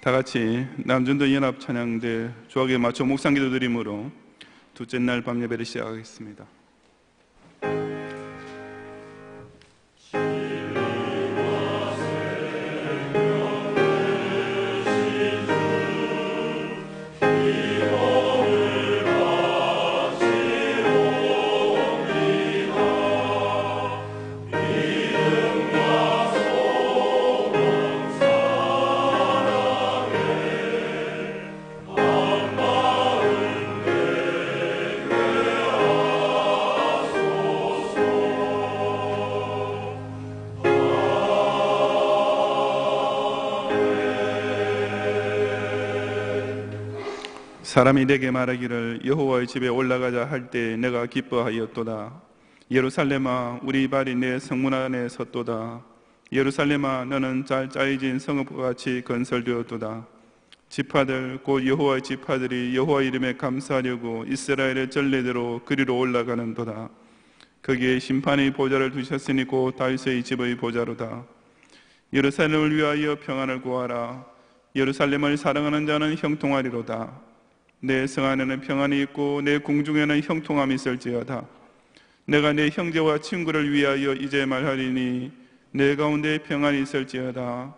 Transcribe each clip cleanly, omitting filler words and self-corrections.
다 같이 남전도 연합 찬양대 조합에 맞춰 묵상기도 드림으로 둘째 날 밤 예배를 시작하겠습니다. 사람이 내게 말하기를 여호와의 집에 올라가자 할 때 내가 기뻐하였도다. 예루살렘아, 우리 발이 내 성문 안에 섰도다. 예루살렘아, 너는 잘 짜여진 성읍과 같이 건설되었도다. 지파들 곧 여호와의 지파들이 여호와 이름에 감사하려고 이스라엘의 전례대로 그리로 올라가는도다. 거기에 심판의 보좌를 두셨으니 곧 다윗의 집의 보좌로다. 예루살렘을 위하여 평안을 구하라. 예루살렘을 사랑하는 자는 형통하리로다. 내 성 안에는 평안이 있고 내 궁중에는 형통함이 있을지어다. 내가 내 형제와 친구를 위하여 이제 말하리니 내 가운데 평안이 있을지어다.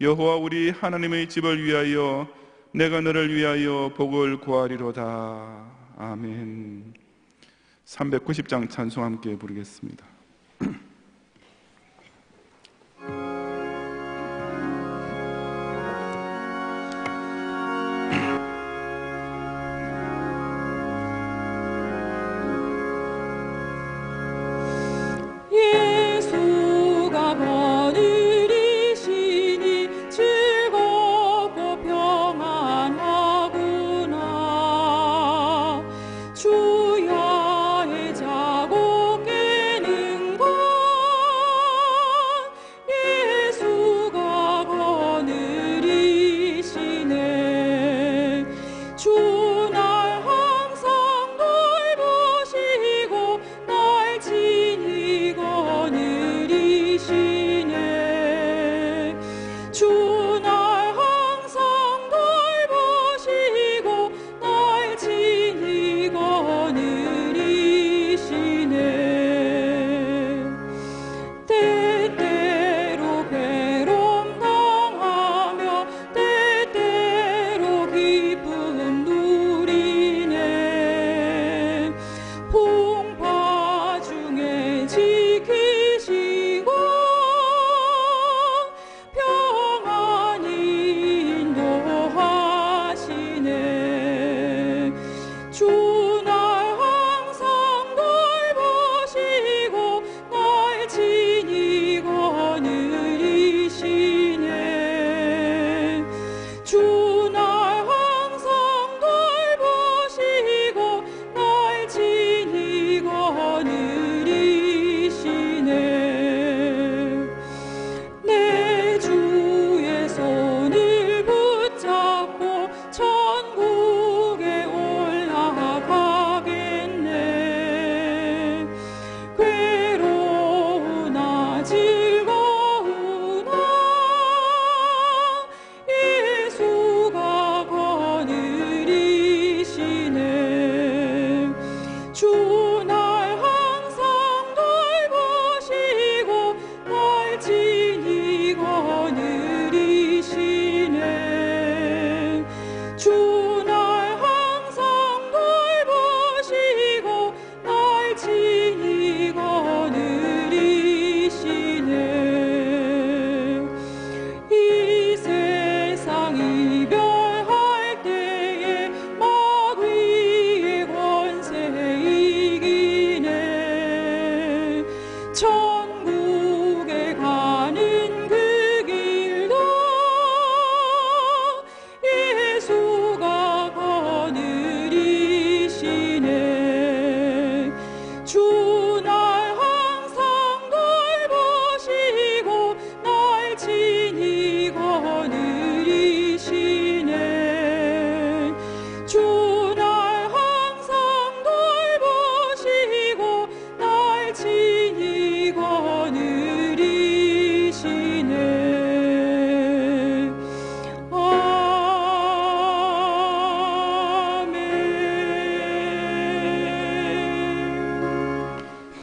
여호와 우리 하나님의 집을 위하여 내가 너를 위하여 복을 구하리로다. 아멘. 390장 찬송 함께 부르겠습니다. 주야의 자고 깨는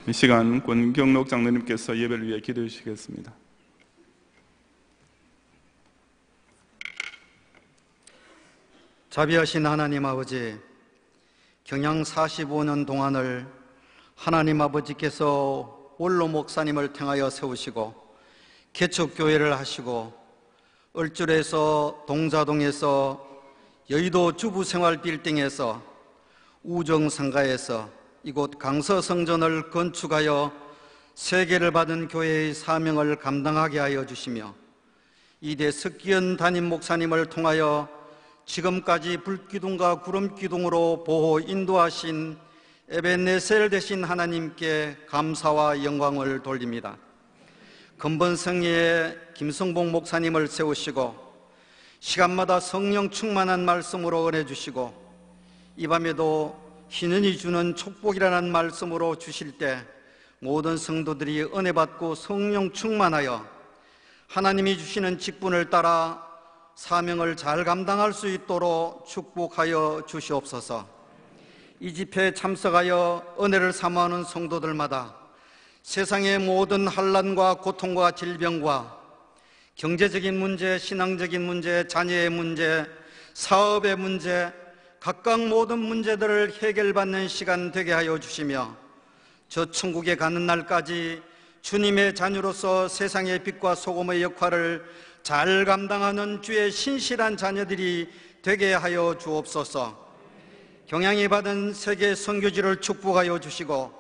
이 시간 권경록 장로님께서 예배를 위해 기도해 주시겠습니다. 자비하신 하나님 아버지, 경양 45년 동안을 하나님 아버지께서 원로 목사님을 통하여 세우시고 개척교회를 하시고 얼줄에서 동자동에서 여의도 주부생활 빌딩에서 우정상가에서 이곳 강서성전을 건축하여 세계를 받은 교회의 사명을 감당하게 하여 주시며 이대 석기현 담임 목사님을 통하여 지금까지 불기둥과 구름기둥으로 보호 인도하신 에벤네셀 되신 하나님께 감사와 영광을 돌립니다. 근본성리의 김성봉 목사님을 세우시고 시간마다 성령 충만한 말씀으로 은혜 주시고 이 밤에도 신은이 주는 축복이라는 말씀으로 주실 때 모든 성도들이 은혜 받고 성령 충만하여 하나님이 주시는 직분을 따라 사명을 잘 감당할 수 있도록 축복하여 주시옵소서. 이 집회에 참석하여 은혜를 사모하는 성도들마다 세상의 모든 환난과 고통과 질병과 경제적인 문제, 신앙적인 문제, 자녀의 문제, 사업의 문제, 각각 모든 문제들을 해결받는 시간 되게 하여 주시며 저 천국에 가는 날까지 주님의 자녀로서 세상의 빛과 소금의 역할을 잘 감당하는 주의 신실한 자녀들이 되게 하여 주옵소서. 경양이 받은 세계 선교지를 축복하여 주시고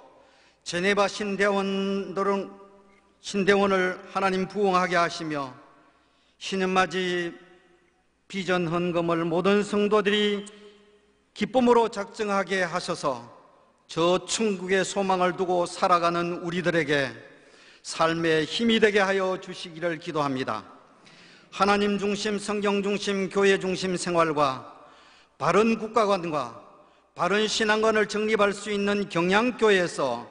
제네바 신대원을 하나님 부흥하게 하시며 신년맞이 비전 헌금을 모든 성도들이 기쁨으로 작정하게 하셔서 저 천국의 소망을 두고 살아가는 우리들에게 삶의 힘이 되게 하여 주시기를 기도합니다. 하나님 중심, 성경 중심, 교회 중심 생활과 바른 국가관과 바른 신앙관을 정립할 수 있는 경양교회에서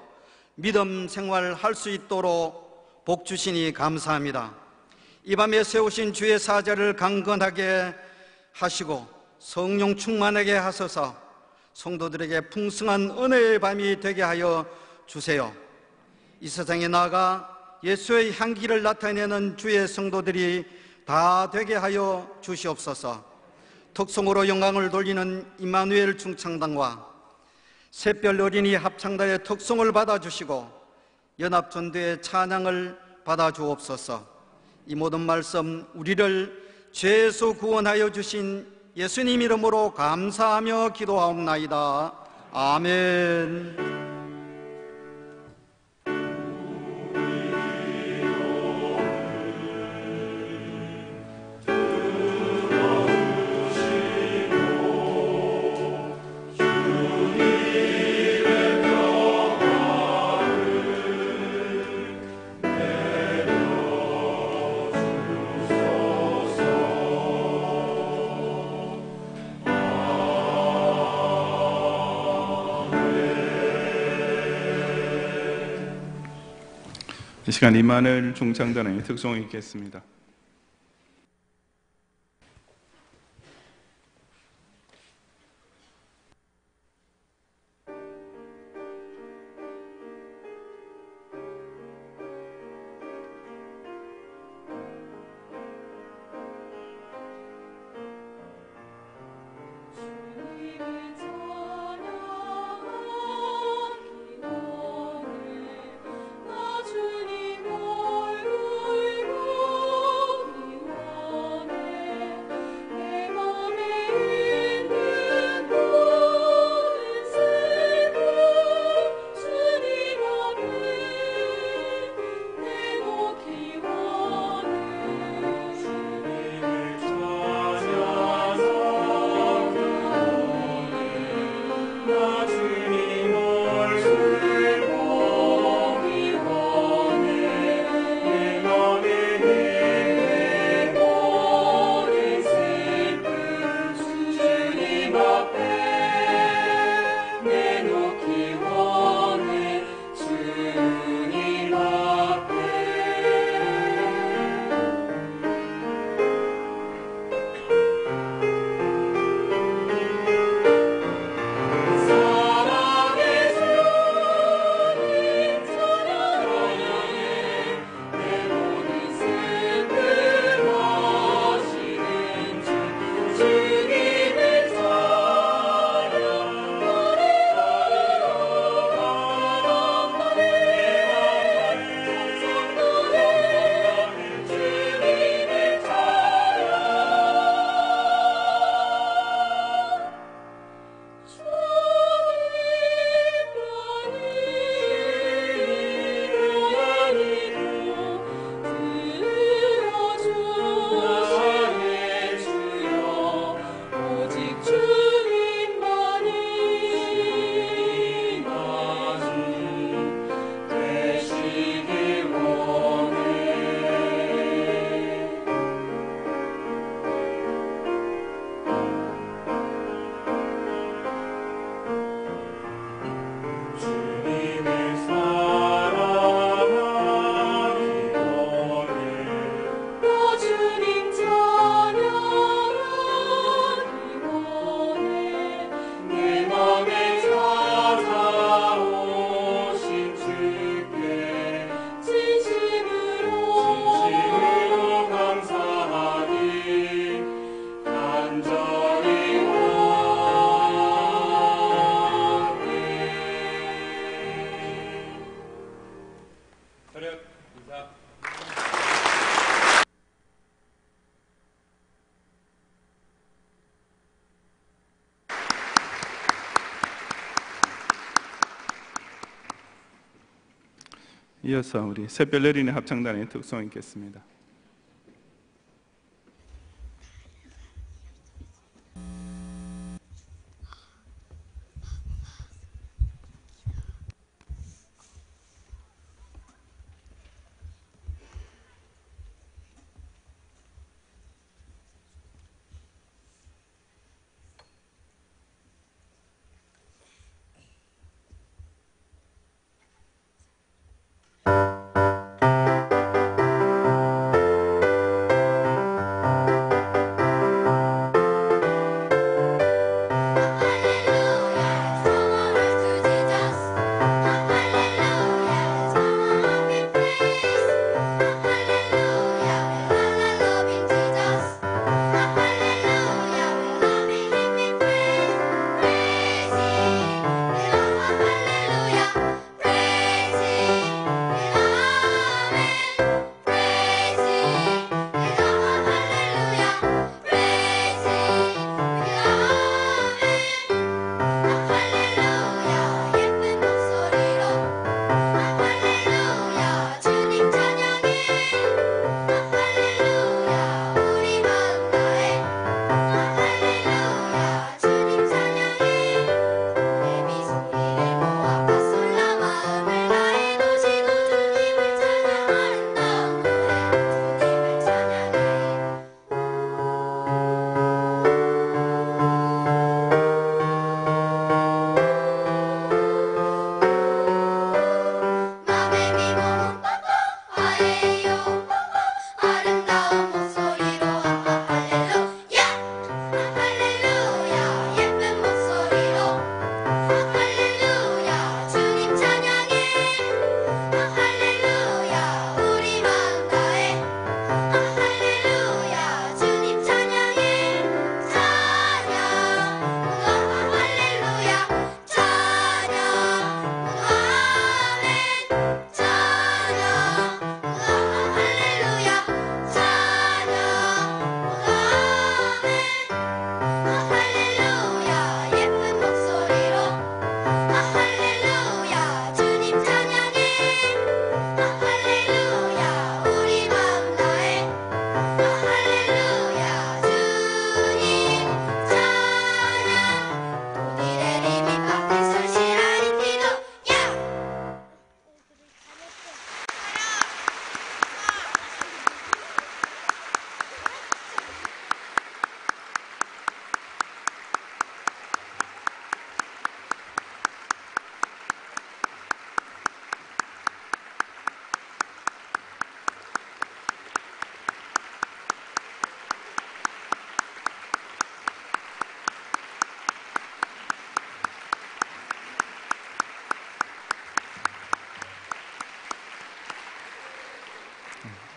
믿음 생활할 수 있도록 복 주시니 감사합니다. 이 밤에 세우신 주의 사자를 강건하게 하시고 성령 충만하게 하소서. 성도들에게 풍성한 은혜의 밤이 되게 하여 주세요. 이 세상에 나아가 예수의 향기를 나타내는 주의 성도들이 다 되게 하여 주시옵소서. 특송으로 영광을 돌리는 임마누엘 중창단과 샛별 어린이 합창단의 특송을 받아주시고 연합전도의 찬양을 받아주옵소서. 이 모든 말씀 우리를 죄에서 구원하여 주신 예수님 이름으로 감사하며 기도하옵나이다. 아멘. 이 시간 임마누엘 중창단의 특송이 있겠습니다. 주님 얼굴 이어서 우리 샛별 내리는 합창단의 특송 있겠습니다.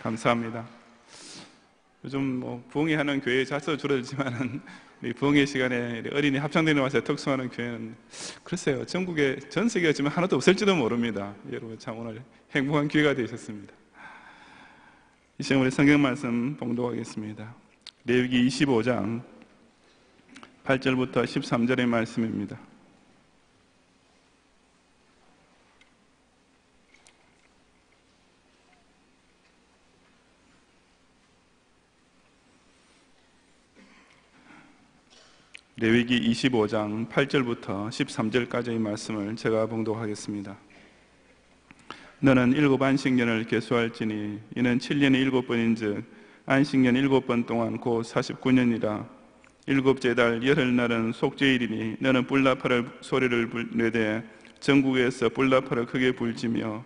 감사합니다. 요즘 부흥회하는 교회 자수 줄어들지만은 우리 부흥회 시간에 어린이 합창단에 와서 특송하는 교회는 글쎄요, 전국에 전 세계에 지금 하나도 없을지도 모릅니다. 여러분 참 오늘 행복한 기회가 되셨습니다. 이 시간 우리 성경 말씀 봉독하겠습니다. 레위기 25장 8절부터 13절의 말씀입니다. 레위기 25장 8절부터 13절까지의 말씀을 제가 봉독하겠습니다. 너는 7 안식년을 계수할지니 이는 7년에 7번인즉 안식년 7번 동안 곧 49년이라. 7째 달 열흘날은 속죄일이니 너는 뿔나팔 소리를 내되 전국에서 뿔나팔을 크게 불지며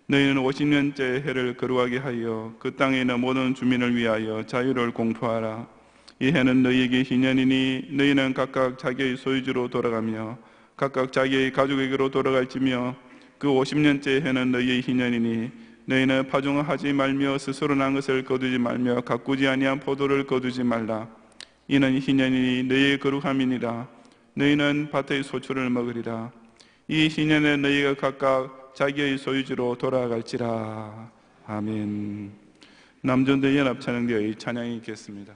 너희는 50년째 해를 거룩하게 하여 그 땅에 있는 모든 주민을 위하여 자유를 공포하라. 이 해는 너희에게 희년이니 너희는 각각 자기의 소유지로 돌아가며 각각 자기의 가족에게로 돌아갈지며 그 50년째 해는 너희의 희년이니 너희는 파종하지 말며 스스로 난 것을 거두지 말며 가꾸지 아니한 포도를 거두지 말라. 이는 희년이니 너희의 거룩함이니라. 너희는 밭의 소출을 먹으리라. 이 희년에 너희가 각각 자기의 소유지로 돌아갈지라. 아멘. 남전도 연합찬양대의 찬양이 있겠습니다.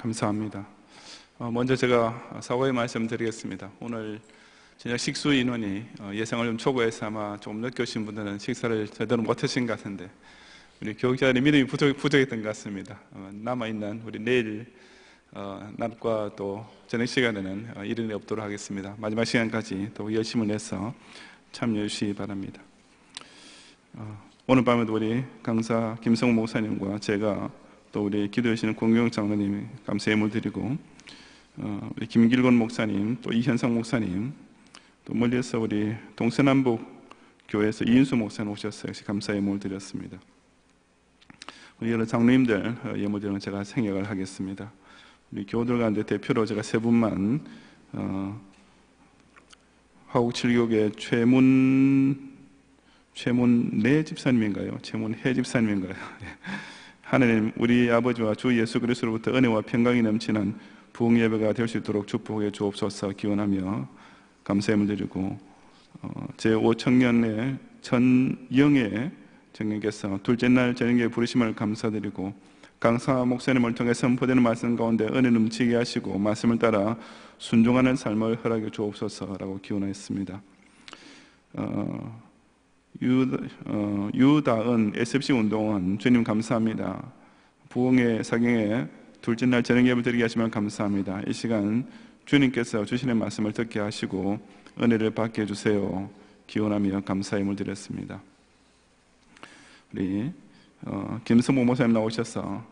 감사합니다. 먼저 제가 사과의 말씀 드리겠습니다. 오늘 저녁 식수 인원이 예상을 좀 초과해서 아마 조금 늦게 오신 분들은 식사를 제대로 못하신 것 같은데 우리 교육자들의 믿음이 부족했던 것 같습니다. 남아있는 우리 내일 낮과 또 저녁 시간에는 이른이 없도록 하겠습니다. 마지막 시간까지 또 열심을 내서 참여해 주시기 바랍니다. 오늘 밤에도 우리 강사 김성우 목사님과 제가 또 우리 기도해 주시는 공경 장로님 감사 예물 드리고 우리 김길곤 목사님 또 이현성 목사님 또 멀리서 우리 동서남북 교회에서 이인수 목사님 오셨어요. 역시 감사 예물 드렸습니다. 우리 여러 장로님들 예물 드리는 제가 생각을 하겠습니다. 우리 교우들 가운데 대표로 제가 세 분만 화곡칠교계 최문내 집사님인가요? 최문혜 집사님인가요? 하나님 우리 아버지와 주 예수 그리스도로부터 은혜와 평강이 넘치는 부흥 예배가 될 수 있도록 축복해 주옵소서 기원하며 감사함을 드리고 제5청년의 전영애 정님께서 둘째 날 저녁에 부르심을 감사드리고 강사 목사님을 통해 선포되는 말씀 가운데 은혜 넘치게 하시고 말씀을 따라 순종하는 삶을 허락해 주옵소서라고 기원하였습니다. 유다은 SFC 운동원 주님 감사합니다. 부흥의 사경에 둘째 날 저녁 예배 드리게 하시면 감사합니다. 이 시간 주님께서 주시는 말씀을 듣게 하시고 은혜를 받게 해주세요. 기원하며 감사의 예물 드렸습니다. 우리 김성모 목사님 나오셔서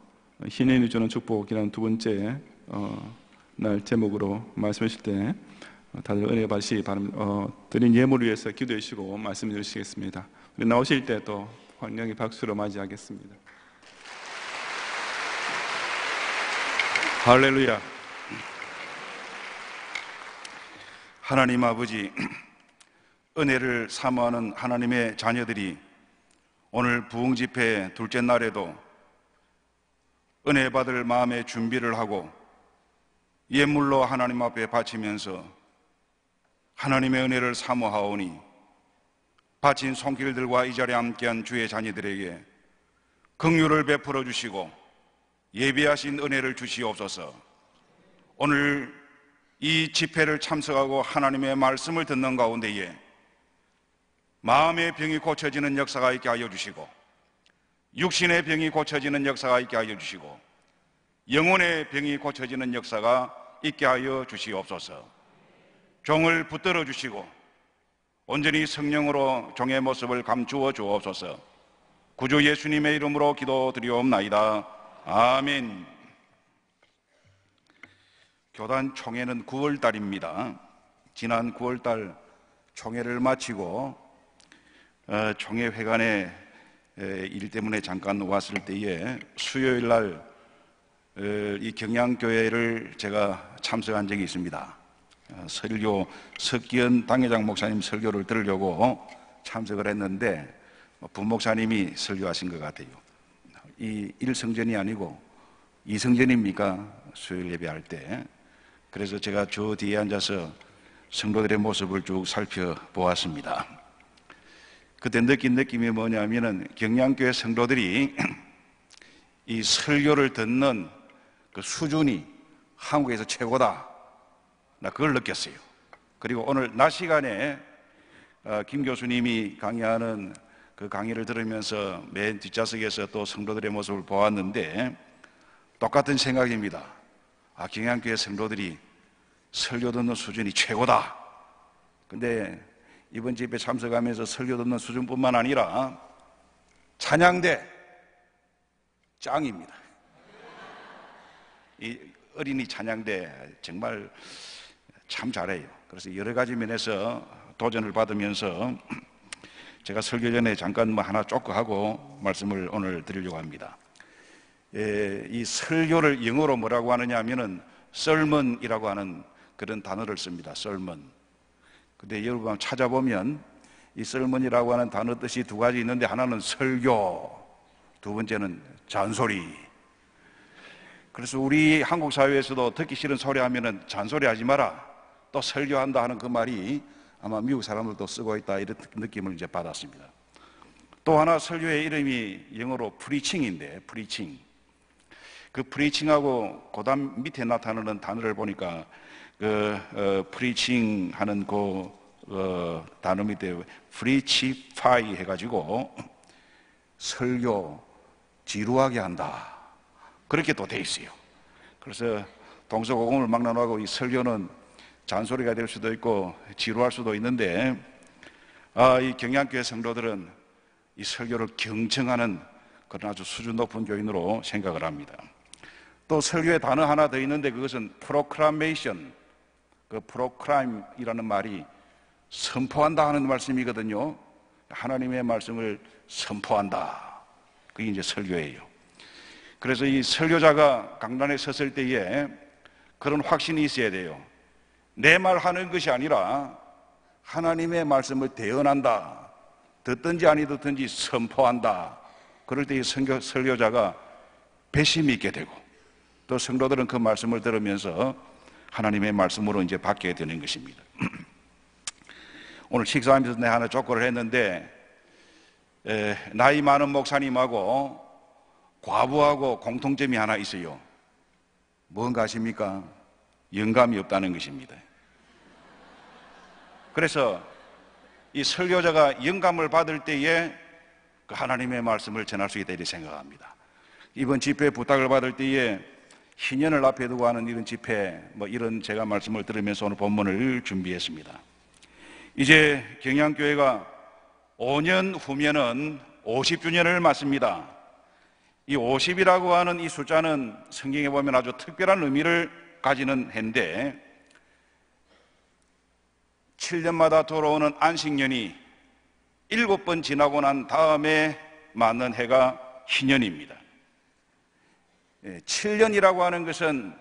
신인이 주는 축복이라는 두 번째 날 제목으로 말씀하실 때 다들 은혜 받으시기 바랍니다. 드린 예물을 위해서 기도해 주시고 말씀 드리시겠습니다. 우리 나오실 때 또 환영의 박수로 맞이하겠습니다. 할렐루야. 하나님 아버지, 은혜를 사모하는 하나님의 자녀들이 오늘 부흥 집회 둘째 날에도 은혜 받을 마음의 준비를 하고 예물로 하나님 앞에 바치면서 하나님의 은혜를 사모하오니 바친 손길들과 이 자리에 함께한 주의 자녀들에게 긍휼을 베풀어 주시고 예비하신 은혜를 주시옵소서. 오늘 이 집회를 참석하고 하나님의 말씀을 듣는 가운데에 마음의 병이 고쳐지는 역사가 있게 하여 주시고 육신의 병이 고쳐지는 역사가 있게 하여 주시고 영혼의 병이 고쳐지는 역사가 있게 하여 주시옵소서. 종을 붙들어 주시고 온전히 성령으로 종의 모습을 감추어 주옵소서. 구주 예수님의 이름으로 기도드리옵나이다. 아멘. 교단 총회는 9월달입니다. 지난 9월달 총회를 마치고 총회회관에 일 때문에 잠깐 왔을 때에 수요일 날 이 경양교회를 제가 참석한 적이 있습니다. 설교 석기현 당회장 목사님 설교를 들으려고 참석을 했는데 부목사님이 설교하신 것 같아요. 이 1성전이 아니고 2성전입니까? 수요일 예배할 때. 그래서 제가 저 뒤에 앉아서 성도들의 모습을 쭉 살펴보았습니다. 그때 느낀 느낌이 뭐냐면은 경양교회 성도들이 이 설교를 듣는 그 수준이 한국에서 최고다. 나 그걸 느꼈어요. 그리고 오늘 낮 시간에 김 교수님이 강의하는 그 강의를 들으면서 맨 뒷좌석에서 또 성도들의 모습을 보았는데 똑같은 생각입니다. 경양교회 성도들이 설교 듣는 수준이 최고다. 근데 이번 집회 참석하면서 설교 듣는 수준뿐만 아니라 찬양대 짱입니다. 이 어린이 찬양대 정말 참 잘해요. 그래서 여러 가지 면에서 도전을 받으면서 제가 설교 전에 잠깐 하나 쪼끄하고 말씀을 오늘 드리려고 합니다. 이 설교를 영어로 뭐라고 하느냐 하면은 sermon이라고 하는 그런 단어를 씁니다. sermon. 근데 여러분 찾아보면 이 sermon이라고 하는 단어 뜻이 두 가지 있는데 하나는 설교, 두 번째는 잔소리. 그래서 우리 한국 사회에서도 듣기 싫은 소리 하면은 잔소리 하지 마라, 또 설교한다 하는 그 말이 아마 미국 사람들도 쓰고 있다, 이런 느낌을 이제 받았습니다. 또 하나 설교의 이름이 영어로 preaching인데, preaching. 그 프리칭하고 그다음 밑에 나타나는 단어를 보니까 프리칭 하는 단어 밑에 프리치파이 해가지고 설교 지루하게 한다. 그렇게 또 돼 있어요. 그래서 동서고금을 막론하고 이 설교는 잔소리가 될 수도 있고 지루할 수도 있는데, 이 경양교회 성도들은 이 설교를 경청하는 그런 아주 수준 높은 교인으로 생각을 합니다. 또 설교에 단어 하나 더 있는데 그것은 프로클라메이션, 그 프로클라임이라는 말이 선포한다 하는 말씀이거든요. 하나님의 말씀을 선포한다. 그게 이제 설교예요. 그래서 이 설교자가 강단에 섰을 때에 그런 확신이 있어야 돼요. 내 말 하는 것이 아니라 하나님의 말씀을 대언한다. 듣든지 아니 듣든지 선포한다. 그럴 때 이 설교자가 배심이 있게 되고, 또 성도들은 그 말씀을 들으면서 하나님의 말씀으로 이제 받게 되는 것입니다. 오늘 식사하면서 내가 하나 족구를 했는데, 나이 많은 목사님하고 과부하고 공통점이 하나 있어요. 뭔가 아십니까? 영감이 없다는 것입니다. 그래서 이 설교자가 영감을 받을 때에 그 하나님의 말씀을 전할 수 있다 이렇게 생각합니다. 이번 집회 부탁을 받을 때에 희년을 앞에 두고 하는 이런 집회, 이런 제가 말씀을 들으면서 오늘 본문을 준비했습니다. 이제 경양교회가 5년 후면은 50주년을 맞습니다. 이 50이라고 하는 이 숫자는 성경에 보면 아주 특별한 의미를 가지는 해인데, 7년마다 돌아오는 안식년이 7번 지나고 난 다음에 맞는 해가 희년입니다. 7년이라고 하는 것은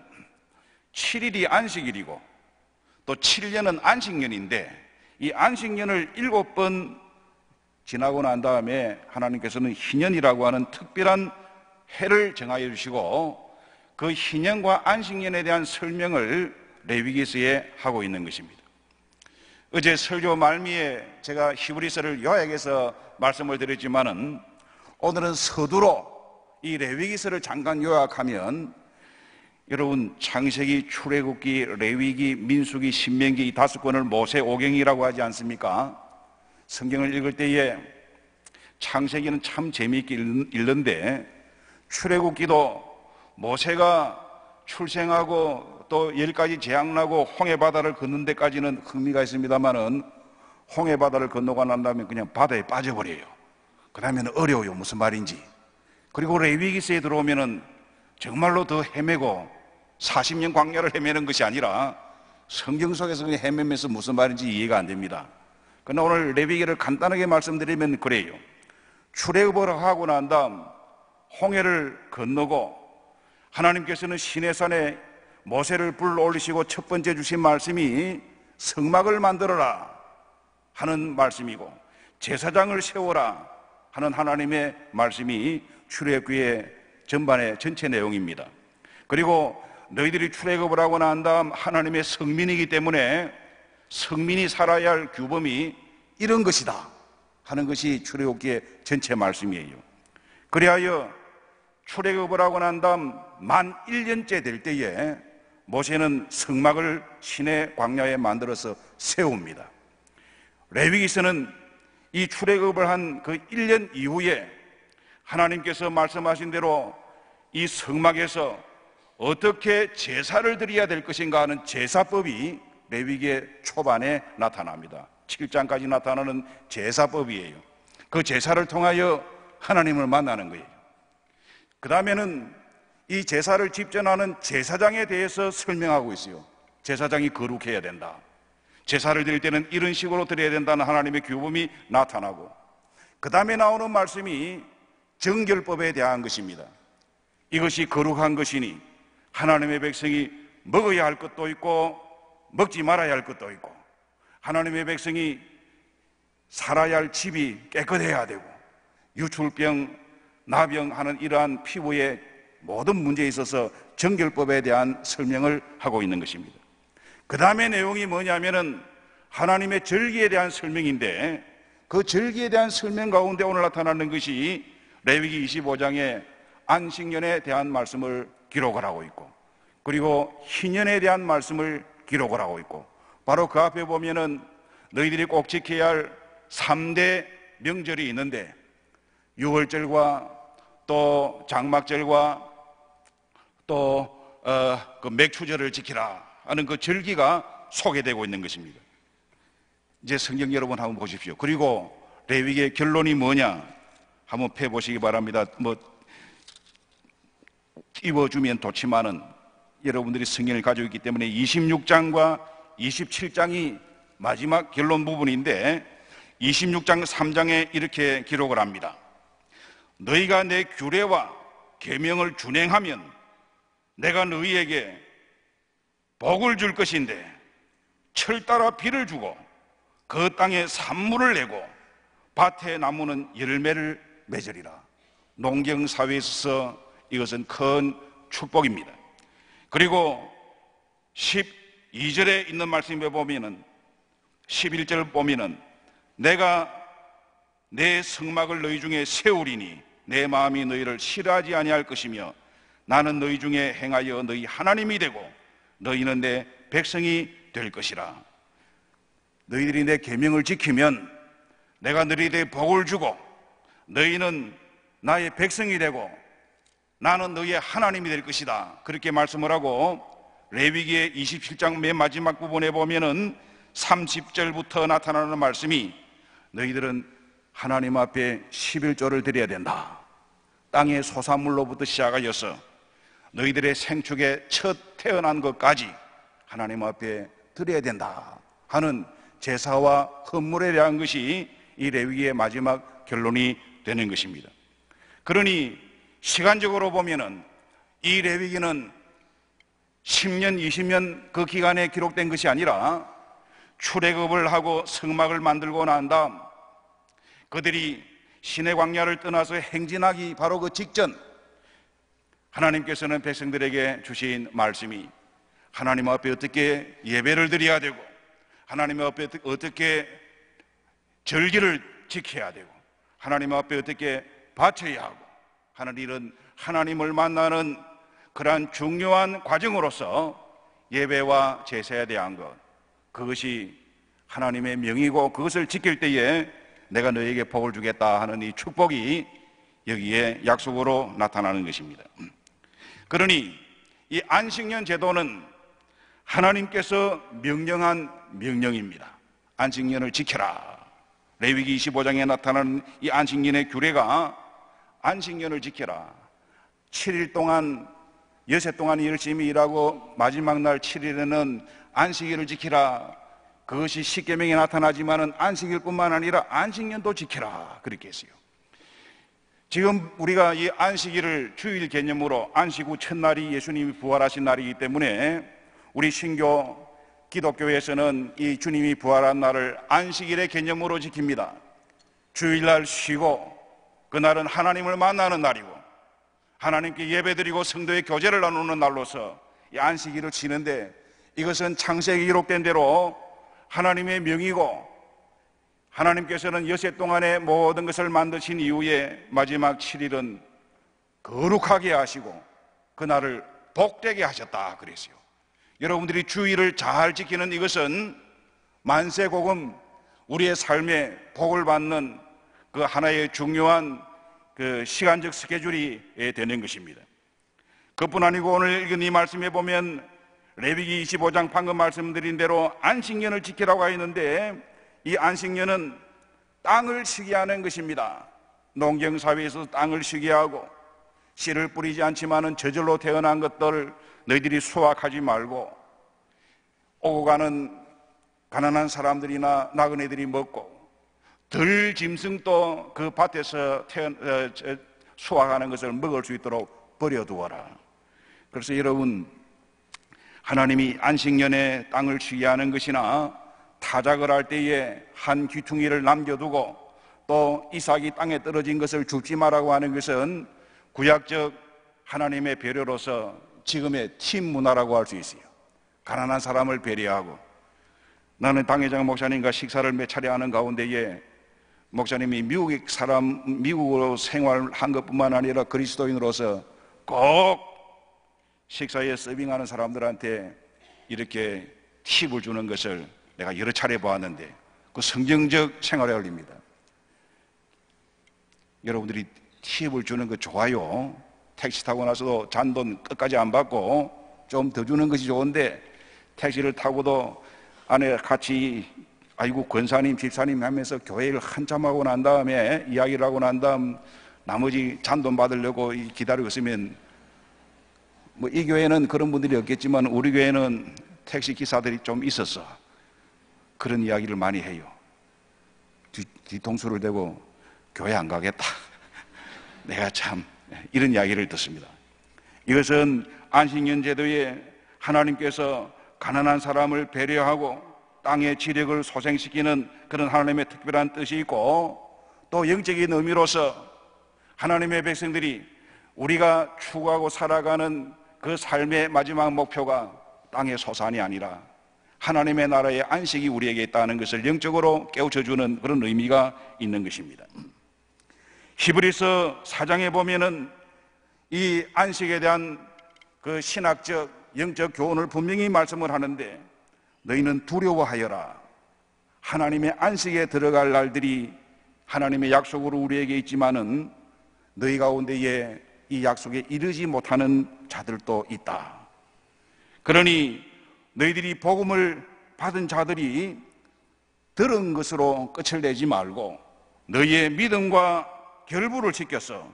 7일이 안식일이고 또 7년은 안식년인데, 이 안식년을 7번 지나고 난 다음에 하나님께서는 희년이라고 하는 특별한 해를 정하여 주시고, 그 희년과 안식년에 대한 설명을 레위기서에 하고 있는 것입니다. 어제 설교 말미에 제가 히브리서를 요약해서 말씀을 드렸지만은, 오늘은 서두로 이 레위기서를 잠깐 요약하면, 여러분 창세기, 출애굽기, 레위기, 민수기, 신명기 이 5권을 모세오경이라고 하지 않습니까? 성경을 읽을 때에 창세기는 참 재미있게 읽는데, 출애굽기도 모세가 출생하고 또 10가지 재앙 나고 홍해바다를 걷는 데까지는 흥미가 있습니다만은, 홍해바다를 건너고 난 다음에 그냥 바다에 빠져버려요. 그 다음에는 어려워요. 무슨 말인지. 그리고 레위기서에 들어오면은 정말로 더 헤매고 40년 광야를 헤매는 것이 아니라 성경 속에서 그냥 헤매면서 무슨 말인지 이해가 안 됩니다. 그러나 오늘 레위기를 간단하게 말씀드리면 그래요. 출애굽을 하고 난 다음 홍해를 건너고, 하나님께서는 시내산에 모세를 불러올리시고 첫 번째 주신 말씀이 성막을 만들어라 하는 말씀이고, 제사장을 세워라 하는 하나님의 말씀이 출애굽기의 전반의 전체 내용입니다. 그리고 너희들이 출애굽을 하고 난 다음 하나님의 성민이기 때문에 성민이 살아야 할 규범이 이런 것이다 하는 것이 출애굽기의 전체 말씀이에요. 그리하여 출애굽을 하고 난 다음 만 1년째 될 때에 모세는 성막을 시내 광야에 만들어서 세웁니다. 레위기서는 이 출애굽을 한 그 1년 이후에 하나님께서 말씀하신 대로 이 성막에서 어떻게 제사를 드려야 될 것인가 하는 제사법이 레위기의 초반에 나타납니다. 7장까지 나타나는 제사법이에요. 그 제사를 통하여 하나님을 만나는 거예요. 그 다음에는 이 제사를 집전하는 제사장에 대해서 설명하고 있어요. 제사장이 거룩해야 된다. 제사를 드릴 때는 이런 식으로 드려야 된다는 하나님의 규범이 나타나고, 그 다음에 나오는 말씀이 정결법에 대한 것입니다. 이것이 거룩한 것이니 하나님의 백성이 먹어야 할 것도 있고 먹지 말아야 할 것도 있고, 하나님의 백성이 살아야 할 집이 깨끗해야 되고, 유출병, 나병하는 이러한 피부의 모든 문제에 있어서 정결법에 대한 설명을 하고 있는 것입니다. 그 다음에 내용이 뭐냐면은 하나님의 절기에 대한 설명인데, 그 절기에 대한 설명 가운데 오늘 나타나는 것이 레위기 25장의 안식년에 대한 말씀을 기록을 하고 있고, 그리고 희년에 대한 말씀을 기록을 하고 있고, 바로 그 앞에 보면은 너희들이 꼭 지켜야 할 3대 명절이 있는데, 유월절과 또 장막절과 또 그 맥추절을 지키라 하는 그 절기가 소개되고 있는 것입니다. 이제 성경 여러분 한번 보십시오. 그리고 레위기의 결론이 뭐냐 한번 펴보시기 바랍니다. 뭐 띄워주면 좋지만은 여러분들이 성경을 가지고 있기 때문에 26장과 27장이 마지막 결론 부분인데, 26장 3장에 이렇게 기록을 합니다. 너희가 내 규례와 계명을 준행하면 내가 너희에게 복을 줄 것인데, 철 따라 비를 주고 그 땅에 산물을 내고 밭의 나무는 열매를 맺으리라. 농경사회에 있어서 이것은 큰 축복입니다. 그리고 12절에 있는 말씀에 보면은, 11절 보면은 내가 내 성막을 너희 중에 세우리니 내 마음이 너희를 싫어하지 아니할 것이며 나는 너희 중에 행하여 너희 하나님이 되고 너희는 내 백성이 될 것이라. 너희들이 내 계명을 지키면 내가 너희들에게 복을 주고 너희는 나의 백성이 되고 나는 너희의 하나님이 될 것이다. 그렇게 말씀을 하고, 레위기의 27장 맨 마지막 부분에 보면은 30절부터 나타나는 말씀이, 너희들은 하나님 앞에 11조를 드려야 된다. 땅의 소산물로부터 시작하여서 너희들의 생축에 첫 태어난 것까지 하나님 앞에 드려야 된다 하는 제사와 헌물에 대한 것이 이 레위기의 마지막 결론이 되는 것입니다. 그러니 시간적으로 보면은 이 레위기는 10년, 20년 그 기간에 기록된 것이 아니라 출애굽을 하고 성막을 만들고 난 다음 그들이 시내 광야를 떠나서 행진하기 바로 그 직전, 하나님께서는 백성들에게 주신 말씀이 하나님 앞에 어떻게 예배를 드려야 되고 하나님 앞에 어떻게 절기를 지켜야 되고 하나님 앞에 어떻게 바쳐야 하고 하는 이런 하나님을 만나는 그러한 중요한 과정으로서 예배와 제사에 대한 것, 그것이 하나님의 명이고 그것을 지킬 때에 내가 너에게 복을 주겠다 하는 이 축복이 여기에 약속으로 나타나는 것입니다. 그러니 이 안식년 제도는 하나님께서 명령한 명령입니다. 안식년을 지켜라. 레위기 25장에 나타나는 이 안식년의 규례가 안식년을 지켜라. 7일 동안 여세 동안 열심히 일하고 마지막 날 7일에는 안식일을 지키라. 그것이 십계명에 나타나지만은 안식일뿐만 아니라 안식년도 지켜라 그렇게 했어요. 지금 우리가 이 안식일을 주일 개념으로 안식 후 첫날이 예수님이 부활하신 날이기 때문에 우리 신교 기독교에서는 이 주님이 부활한 날을 안식일의 개념으로 지킵니다. 주일날 쉬고 그날은 하나님을 만나는 날이고 하나님께 예배드리고 성도의 교제를 나누는 날로서 이 안식일을 지는데, 이것은 창세기에 기록된 대로 하나님의 명이고 하나님께서는 여세 동안의 모든 것을 만드신 이후에 마지막 7일은 거룩하게 하시고 그날을 복되게 하셨다 그랬어요. 여러분들이 주일을 잘 지키는 이것은 만세복음, 우리의 삶에 복을 받는 그 하나의 중요한 그 시간적 스케줄이 되는 것입니다. 그뿐 아니고 오늘 읽은 이 말씀에 보면 레위기 25장 방금 말씀드린 대로 안식년을 지키라고 하였는데, 이 안식년은 땅을 쉬게 하는 것입니다. 농경사회에서 땅을 쉬게 하고 씨를 뿌리지 않지만은 저절로 태어난 것들을 너희들이 수확하지 말고 오고 가는 가난한 사람들이나 나그네들이 먹고 들 짐승도 그 밭에서 수확하는 것을 먹을 수 있도록 버려두어라. 그래서 여러분, 하나님이 안식년에 땅을 쉬게 하는 것이나 타작을 할 때에 한 귀퉁이를 남겨두고 또 이삭이 땅에 떨어진 것을 줍지 말라고 하는 것은 구약적 하나님의 배려로서 지금의 팀 문화라고 할 수 있어요. 가난한 사람을 배려하고, 나는 당회장 목사님과 식사를 몇 차례 하는 가운데에 목사님이 미국으로 생활한 것뿐만 아니라 그리스도인으로서 꼭 식사에 서빙하는 사람들한테 이렇게 팁을 주는 것을 내가 여러 차례 보았는데 그 성경적 생활에 어울립니다. 여러분들이 팁을 주는 거 좋아요. 택시 타고 나서도 잔돈 끝까지 안 받고 좀 더 주는 것이 좋은데 택시를 타고도 안에 같이 아이고 권사님 집사님 하면서 교회를 한참 하고 난 다음에 이야기를 하고 난 다음 나머지 잔돈 받으려고 기다리고 있으면 뭐 이 교회는 그런 분들이 없겠지만 우리 교회는 택시 기사들이 좀 있었어. 그런 이야기를 많이 해요. 뒤통수를 대고 교회 안 가겠다. 내가 참 이런 이야기를 듣습니다. 이것은 안식년 제도에 하나님께서 가난한 사람을 배려하고 땅의 지력을 소생시키는 그런 하나님의 특별한 뜻이 있고 또 영적인 의미로서 하나님의 백성들이 우리가 추구하고 살아가는 그 삶의 마지막 목표가 땅의 소산이 아니라 하나님의 나라의 안식이 우리에게 있다는 것을 영적으로 깨우쳐주는 그런 의미가 있는 것입니다. 히브리서 4장에 보면은 이 안식에 대한 그 신학적 영적 교훈을 분명히 말씀을 하는데 너희는 두려워하여라. 하나님의 안식에 들어갈 날들이 하나님의 약속으로 우리에게 있지만은 너희 가운데에 이 약속에 이르지 못하는 자들도 있다. 그러니 너희들이 복음을 받은 자들이 들은 것으로 끝을 내지 말고 너희의 믿음과 결부를 지켜서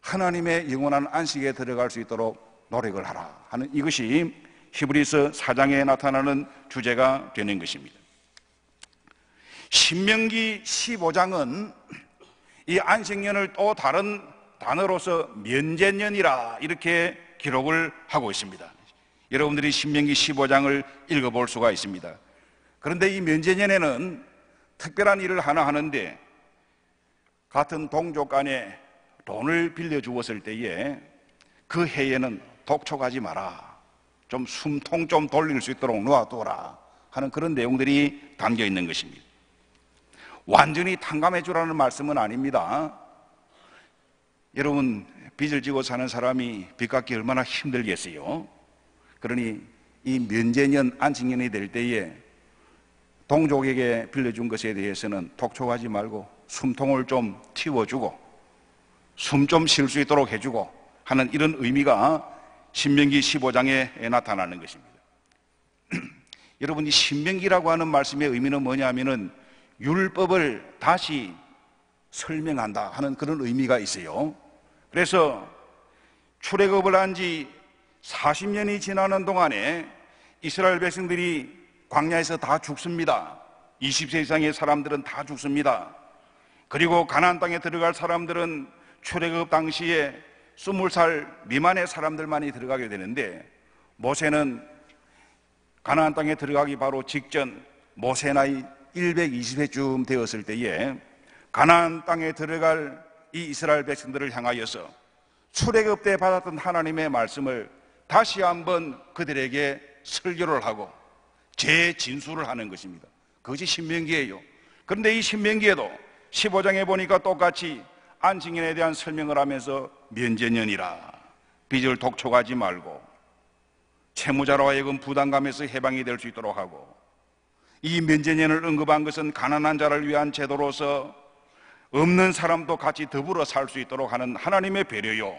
하나님의 영원한 안식에 들어갈 수 있도록 노력을 하라 하는 이것이 히브리서 4장에 나타나는 주제가 되는 것입니다. 신명기 15장은 이 안식년을 또 다른 단어로서 면제년이라 이렇게 기록을 하고 있습니다. 여러분들이 신명기 15장을 읽어볼 수가 있습니다. 그런데 이 면제년에는 특별한 일을 하나 하는데 같은 동족 간에 돈을 빌려주었을 때에 그 해에는 독촉하지 마라. 좀 숨통 좀 돌릴 수 있도록 놓아두라 하는 그런 내용들이 담겨 있는 것입니다. 완전히 탕감해 주라는 말씀은 아닙니다. 여러분 빚을 지고 사는 사람이 빚 갚기 얼마나 힘들겠어요. 그러니 이 면제년 안식년이 될 때에 동족에게 빌려준 것에 대해서는 독촉하지 말고 숨통을 좀 틔워주고 숨 좀 쉴 수 있도록 해주고 하는 이런 의미가 신명기 15장에 나타나는 것입니다. 여러분 이 신명기라고 하는 말씀의 의미는 뭐냐면은 율법을 다시 설명한다 하는 그런 의미가 있어요. 그래서 출애굽을 한 지 40년이 지나는 동안에 이스라엘 백성들이 광야에서 다 죽습니다. 20세 이상의 사람들은 다 죽습니다. 그리고 가나안 땅에 들어갈 사람들은 출애굽 당시에 20살 미만의 사람들만이 들어가게 되는데 모세는 가나안 땅에 들어가기 바로 직전 모세 나이 120세쯤 되었을 때에 가나안 땅에 들어갈 이 이스라엘 백성들을 향하여서 출애굽 때 받았던 하나님의 말씀을 다시 한번 그들에게 설교를 하고 재진술을 하는 것입니다. 그것이 신명기예요. 그런데 이 신명기에도 15장에 보니까 똑같이 안식년에 대한 설명을 하면서 면제년이라 빚을 독촉하지 말고 채무자로 하여금 부담감에서 해방이 될 수 있도록 하고 이 면제년을 언급한 것은 가난한 자를 위한 제도로서 없는 사람도 같이 더불어 살 수 있도록 하는 하나님의 배려요.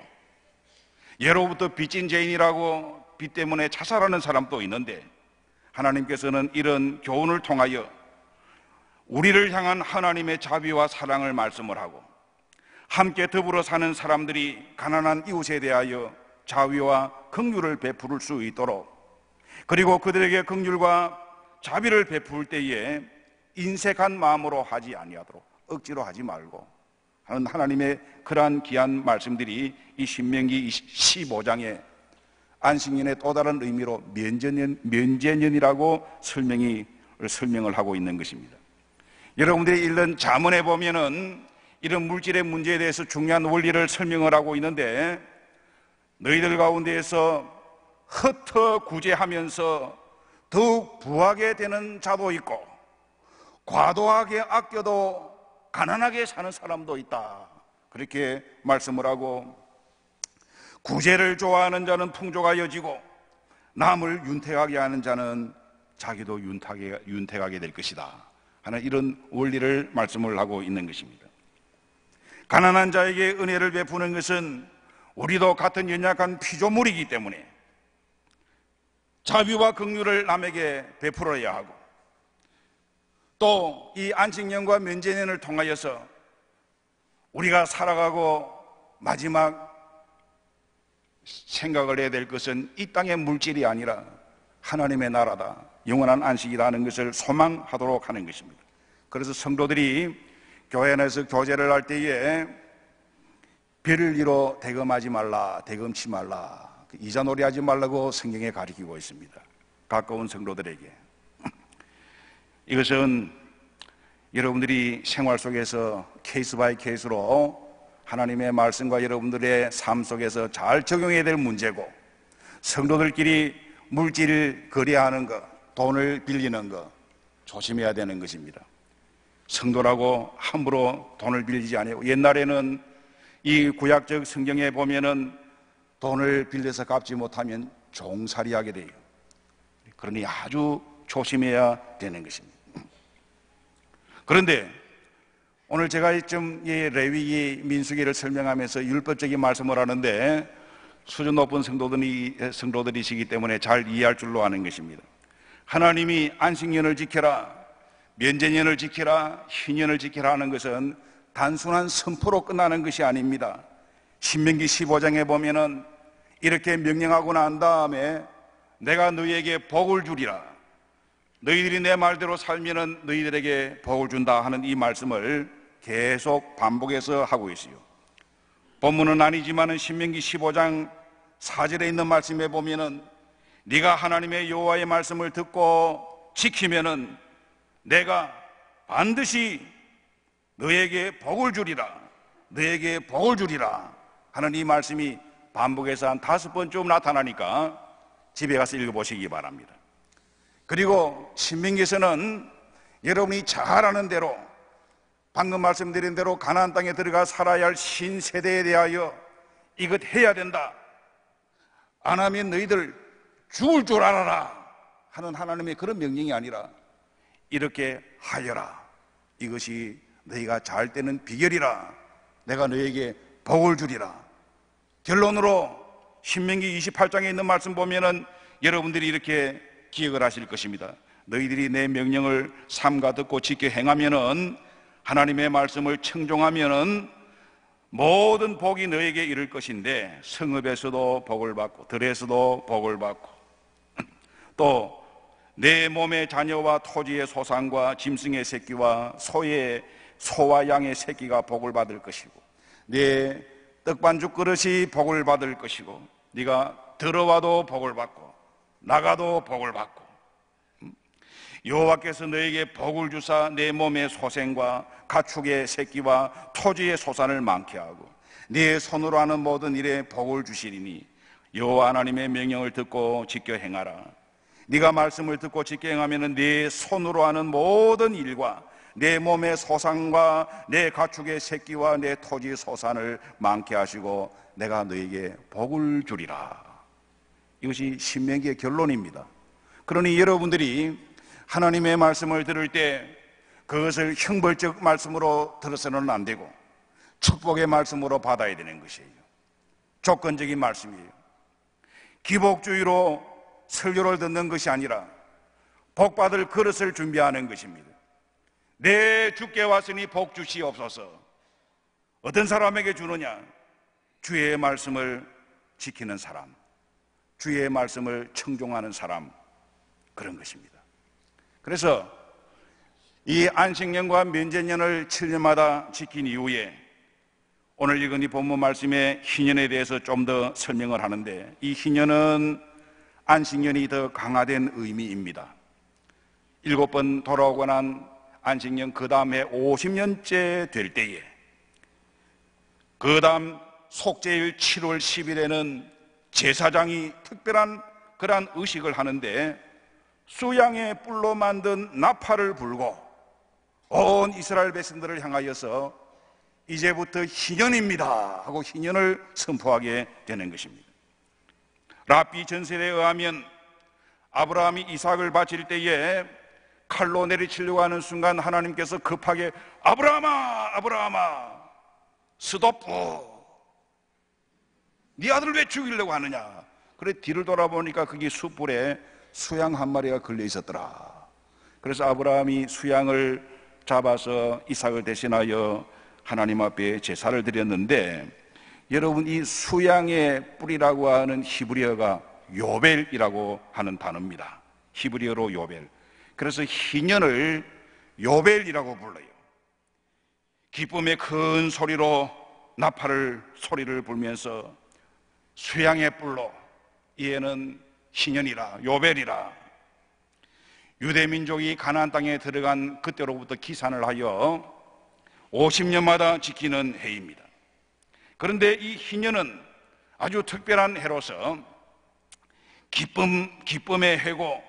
예로부터 빚진 죄인이라고 빚 때문에 자살하는 사람도 있는데 하나님께서는 이런 교훈을 통하여 우리를 향한 하나님의 자비와 사랑을 말씀을 하고 함께 더불어 사는 사람들이 가난한 이웃에 대하여 자비와 긍휼을 베풀 수 있도록 그리고 그들에게 긍휼과 자비를 베풀 때에 인색한 마음으로 하지 아니하도록 억지로 하지 말고 하는 하나님의 그러한 귀한 말씀들이 이 신명기 15장에 안식년의 또 다른 의미로 면제년이라고 설명을 하고 있는 것입니다. 여러분들이 읽는 잠언에 보면은 이런 물질의 문제에 대해서 중요한 원리를 설명을 하고 있는데 너희들 가운데에서 흩어구제하면서 더욱 부하게 되는 자도 있고 과도하게 아껴도 가난하게 사는 사람도 있다. 그렇게 말씀을 하고 구제를 좋아하는 자는 풍조가 여지고 남을 윤택하게 하는 자는 자기도 윤택하게 될 것이다 하는 이런 원리를 말씀을 하고 있는 것입니다. 가난한 자에게 은혜를 베푸는 것은 우리도 같은 연약한 피조물이기 때문에 자비와 긍휼을 남에게 베풀어야 하고, 또 이 안식년과 면제년을 통하여서 우리가 살아가고 마지막 생각을 해야 될 것은 이 땅의 물질이 아니라 하나님의 나라다, 영원한 안식이다 하는 것을 소망하도록 하는 것입니다. 그래서 성도들이 교회 안에서 교제를 할 때에 별을 이뤄 대금하지 말라, 대금치 말라, 이자놀이 하지 말라고 성경에 가르치고 있습니다. 가까운 성도들에게. 이것은 여러분들이 생활 속에서 케이스 바이 케이스로 하나님의 말씀과 여러분들의 삶 속에서 잘 적용해야 될 문제고, 성도들끼리 물질 거래하는 것, 돈을 빌리는 것 조심해야 되는 것입니다. 성도라고 함부로 돈을 빌리지 아니하고, 옛날에는 이 구약적 성경에 보면은 돈을 빌려서 갚지 못하면 종살이하게 돼요. 그러니 아주 조심해야 되는 것입니다. 그런데 오늘 제가 좀 레위기, 민수기를 설명하면서 율법적인 말씀을 하는데 수준 높은 성도들이시기 때문에 잘 이해할 줄로 아는 것입니다. 하나님이 안식년을 지켜라, 면제년을 지켜라, 희년을 지켜라 하는 것은 단순한 선포로 끝나는 것이 아닙니다. 신명기 15장에 보면은 이렇게 명령하고 난 다음에 내가 너희에게 복을 주리라, 너희들이 내 말대로 살면은 너희들에게 복을 준다 하는 이 말씀을 계속 반복해서 하고 있어요. 본문은 아니지만은 신명기 15장 4절에 있는 말씀에 보면은 네가 하나님의 여호와의 말씀을 듣고 지키면은 내가 반드시 너에게 복을 주리라, 너에게 복을 주리라 하는 이 말씀이 반복해서 한 5번쯤 나타나니까 집에 가서 읽어보시기 바랍니다. 그리고 신명기에서는 여러분이 잘 아는 대로, 방금 말씀드린 대로 가나안 땅에 들어가 살아야 할 신세대에 대하여 이것 해야 된다, 안 하면 너희들 죽을 줄 알아라 하는 하나님의 그런 명령이 아니라 이렇게 하여라, 이것이 너희가 잘 되는 비결이라, 내가 너희에게 복을 주리라. 결론으로 신명기 28장에 있는 말씀 보면은 여러분들이 이렇게 기억을 하실 것입니다. 너희들이 내 명령을 삼가 듣고 지켜 행하면은, 하나님의 말씀을 청종하면은 모든 복이 너에게 이를 것인데 성읍에서도 복을 받고 들에서도 복을 받고 또 내 몸의 자녀와 토지의 소산과 짐승의 새끼와 소와 양의 새끼가 복을 받을 것이고, 내 떡반죽 그릇이 복을 받을 것이고, 네가 들어와도 복을 받고 나가도 복을 받고, 여호와께서 너에게 복을 주사 내 몸의 소생과 가축의 새끼와 토지의 소산을 많게 하고 네 손으로 하는 모든 일에 복을 주시리니 여호와 하나님의 명령을 듣고 지켜 행하라. 네가 말씀을 듣고 지켜 행하면 네 손으로 하는 모든 일과 내 몸의 소산과 내 가축의 새끼와 내 토지의 소산을 많게 하시고 내가 너에게 복을 주리라. 이것이 신명기의 결론입니다. 그러니 여러분들이 하나님의 말씀을 들을 때 그것을 형벌적 말씀으로 들어서는 안 되고 축복의 말씀으로 받아야 되는 것이에요. 조건적인 말씀이에요. 기복주의로 설교를 듣는 것이 아니라 복받을 그릇을 준비하는 것입니다. 내 주께 왔으니 복 주시옵소서. 어떤 사람에게 주느냐? 주의 말씀을 지키는 사람, 주의 말씀을 청종하는 사람, 그런 것입니다. 그래서 이 안식년과 면제년을 7년마다 지킨 이후에 오늘 읽은 이 본문 말씀의 희년에 대해서 좀 더 설명을 하는데, 이 희년은 안식년이 더 강화된 의미입니다. 7번 돌아오고 난 안식년 그 다음에 50년째 될 때에, 그 다음 속죄일 7월 10일에는 제사장이 특별한 그러한 의식을 하는데 수양의 뿔로 만든 나팔을 불고 온 이스라엘 백성들을 향하여서 이제부터 희년입니다 하고 희년을 선포하게 되는 것입니다. 랍비 전설에 의하면 아브라함이 이삭을 바칠 때에 칼로 내리치려고 하는 순간 하나님께서 급하게 아브라함아 아브라함아 스톱, 네 아들 왜 죽이려고 하느냐. 그래 뒤를 돌아보니까 그게 숯불에 수양 한 마리가 걸려 있었더라. 그래서 아브라함이 수양을 잡아서 이삭을 대신하여 하나님 앞에 제사를 드렸는데, 여러분 이 수양의 뿌리라고 하는 히브리어가 요벨이라고 하는 단어입니다. 히브리어로 요벨. 그래서 희년을 요벨이라고 불러요. 기쁨의 큰 소리로 나팔을 소리를 불면서 수양의 뿔로 이에는 희년이라 요벨이라. 유대민족이 가나안 땅에 들어간 그때로부터 기산을 하여 50년마다 지키는 해입니다. 그런데 이 희년은 아주 특별한 해로서 기쁨의 해고,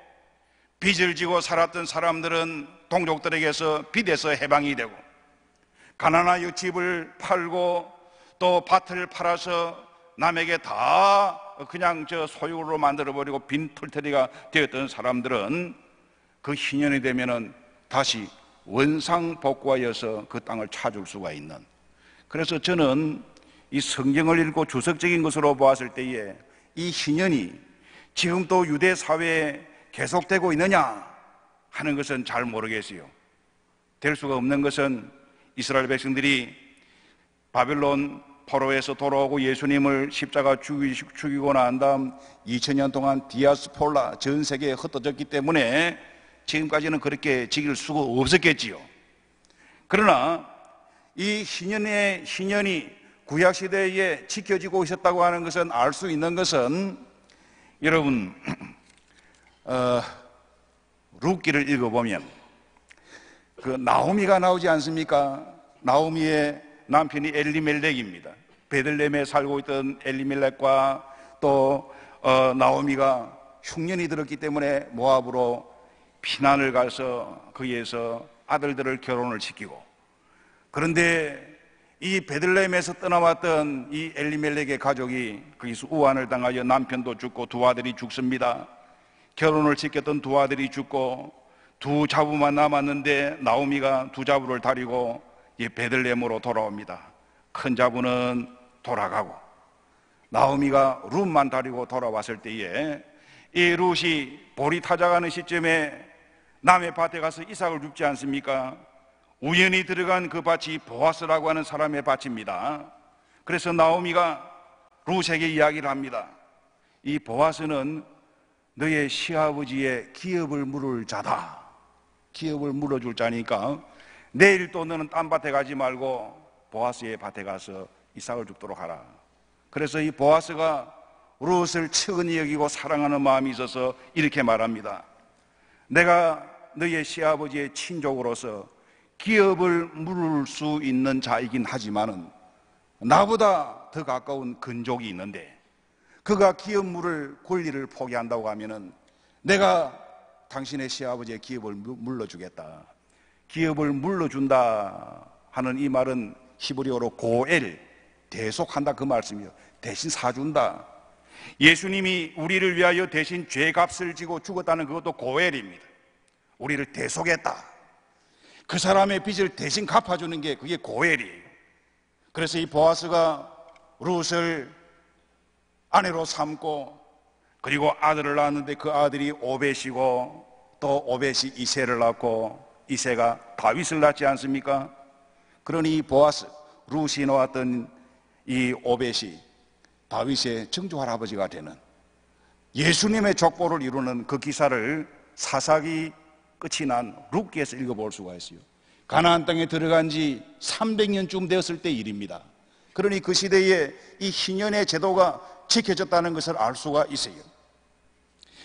빚을 지고 살았던 사람들은 동족들에게서 빚에서 해방이 되고, 가난하여 집을 팔고 또 밭을 팔아서 남에게 다 그냥 소유로 만들어버리고 빈털터리가 되었던 사람들은 그 희년이 되면은 다시 원상복구하여서 그 땅을 찾을 수가 있는. 그래서 저는 이 성경을 읽고 주석적인 것으로 보았을 때에 이 희년이 지금 또 유대 사회에 계속되고 있느냐 하는 것은 잘 모르겠어요. 될 수가 없는 것은 이스라엘 백성들이 바벨론 포로에서 돌아오고 예수님을 십자가 죽이고 난 다음 2000년 동안 디아스폴라 전 세계에 흩어졌기 때문에 지금까지는 그렇게 지킬 수가 없었겠지요. 그러나 이 희년이 구약시대에 지켜지고 있었다고 하는 것은, 알 수 있는 것은, 여러분 룻기를 읽어보면 그 나오미가 나오지 않습니까? 나오미의 남편이 엘리멜렉입니다. 베들레헴에 살고 있던 엘리멜렉과 또 나오미가 흉년이 들었기 때문에 모압으로 피난을 가서 거기에서 아들들을 결혼을 시키고, 그런데 이 베들레헴에서 떠나왔던 이 엘리멜렉의 가족이 거기서 우환을 당하여 남편도 죽고 두 아들이 죽습니다. 결혼을 시켰던 두 아들이 죽고 두 자부만 남았는데 나오미가 두 자부를 다리고 베들레헴으로 돌아옵니다. 큰 자부는 돌아가고 나오미가 룻만 다리고 돌아왔을 때에 이 룻이 볼이 타작하는 시점에 남의 밭에 가서 이삭을 줍지 않습니까? 우연히 들어간 그 밭이 보아스라고 하는 사람의 밭입니다. 그래서 나오미가 룻에게 이야기를 합니다. 이 보아스는 너의 시아버지의 기업을 물을 자다. 기업을 물어줄 자니까 내일 또 너는 딴 밭에 가지 말고 보아스의 밭에 가서 이삭을 줍도록 하라. 그래서 이 보아스가 룻을 측은히 여기고 사랑하는 마음이 있어서 이렇게 말합니다. 내가 너의 시아버지의 친족으로서 기업을 물을 수 있는 자이긴 하지만은 나보다 더 가까운 근족이 있는데 그가 기업 물을 권리를 포기한다고 하면은 내가 당신의 시아버지의 기업을 물러주겠다. 기업을 물러준다 하는 이 말은 히브리어로 고엘, 대속한다 그 말씀이에요. 대신 사준다. 예수님이 우리를 위하여 대신 죄값을 지고 죽었다는 그것도 고엘입니다. 우리를 대속했다. 그 사람의 빚을 대신 갚아주는 게 그게 고엘이에요. 그래서 이 보아스가 룻을 아내로 삼고 그리고 아들을 낳았는데 그 아들이 오벳이고 또 오벳이 이새를 낳고 이새가 다윗을 낳지 않습니까? 그러니 이 보아스, 룻이 놓았던 이 오벳이 다윗의 증조 할아버지가 되는 예수님의 족보를 이루는 그 기사를 사사기 끝이 난 룻기에서 읽어볼 수가 있어요. 가나안 땅에 들어간 지 300년쯤 되었을 때 일입니다. 그러니 그 시대에 이 희년의 제도가 지켜졌다는 것을 알 수가 있어요.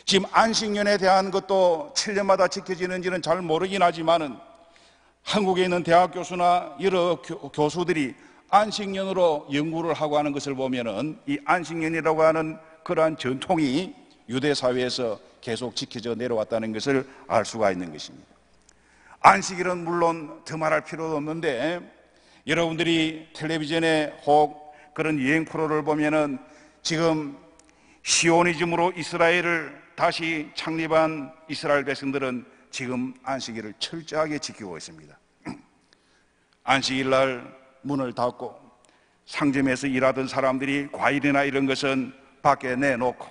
지금 안식년에 대한 것도 7년마다 지켜지는지는 잘 모르긴 하지만은 한국에 있는 대학 교수나 여러 교수들이 안식년으로 연구를 하고 하는 것을 보면은 이 안식년이라고 하는 그러한 전통이 유대 사회에서 계속 지켜져 내려왔다는 것을 알 수가 있는 것입니다. 안식일은 물론 더 말할 필요도 없는데 여러분들이 텔레비전에 혹 그런 여행 프로를 보면은 지금 시오니즘으로 이스라엘을 다시 창립한 이스라엘 백성들은 지금 안식일을 철저하게 지키고 있습니다. 안식일 날 문을 닫고 상점에서 일하던 사람들이 과일이나 이런 것은 밖에 내놓고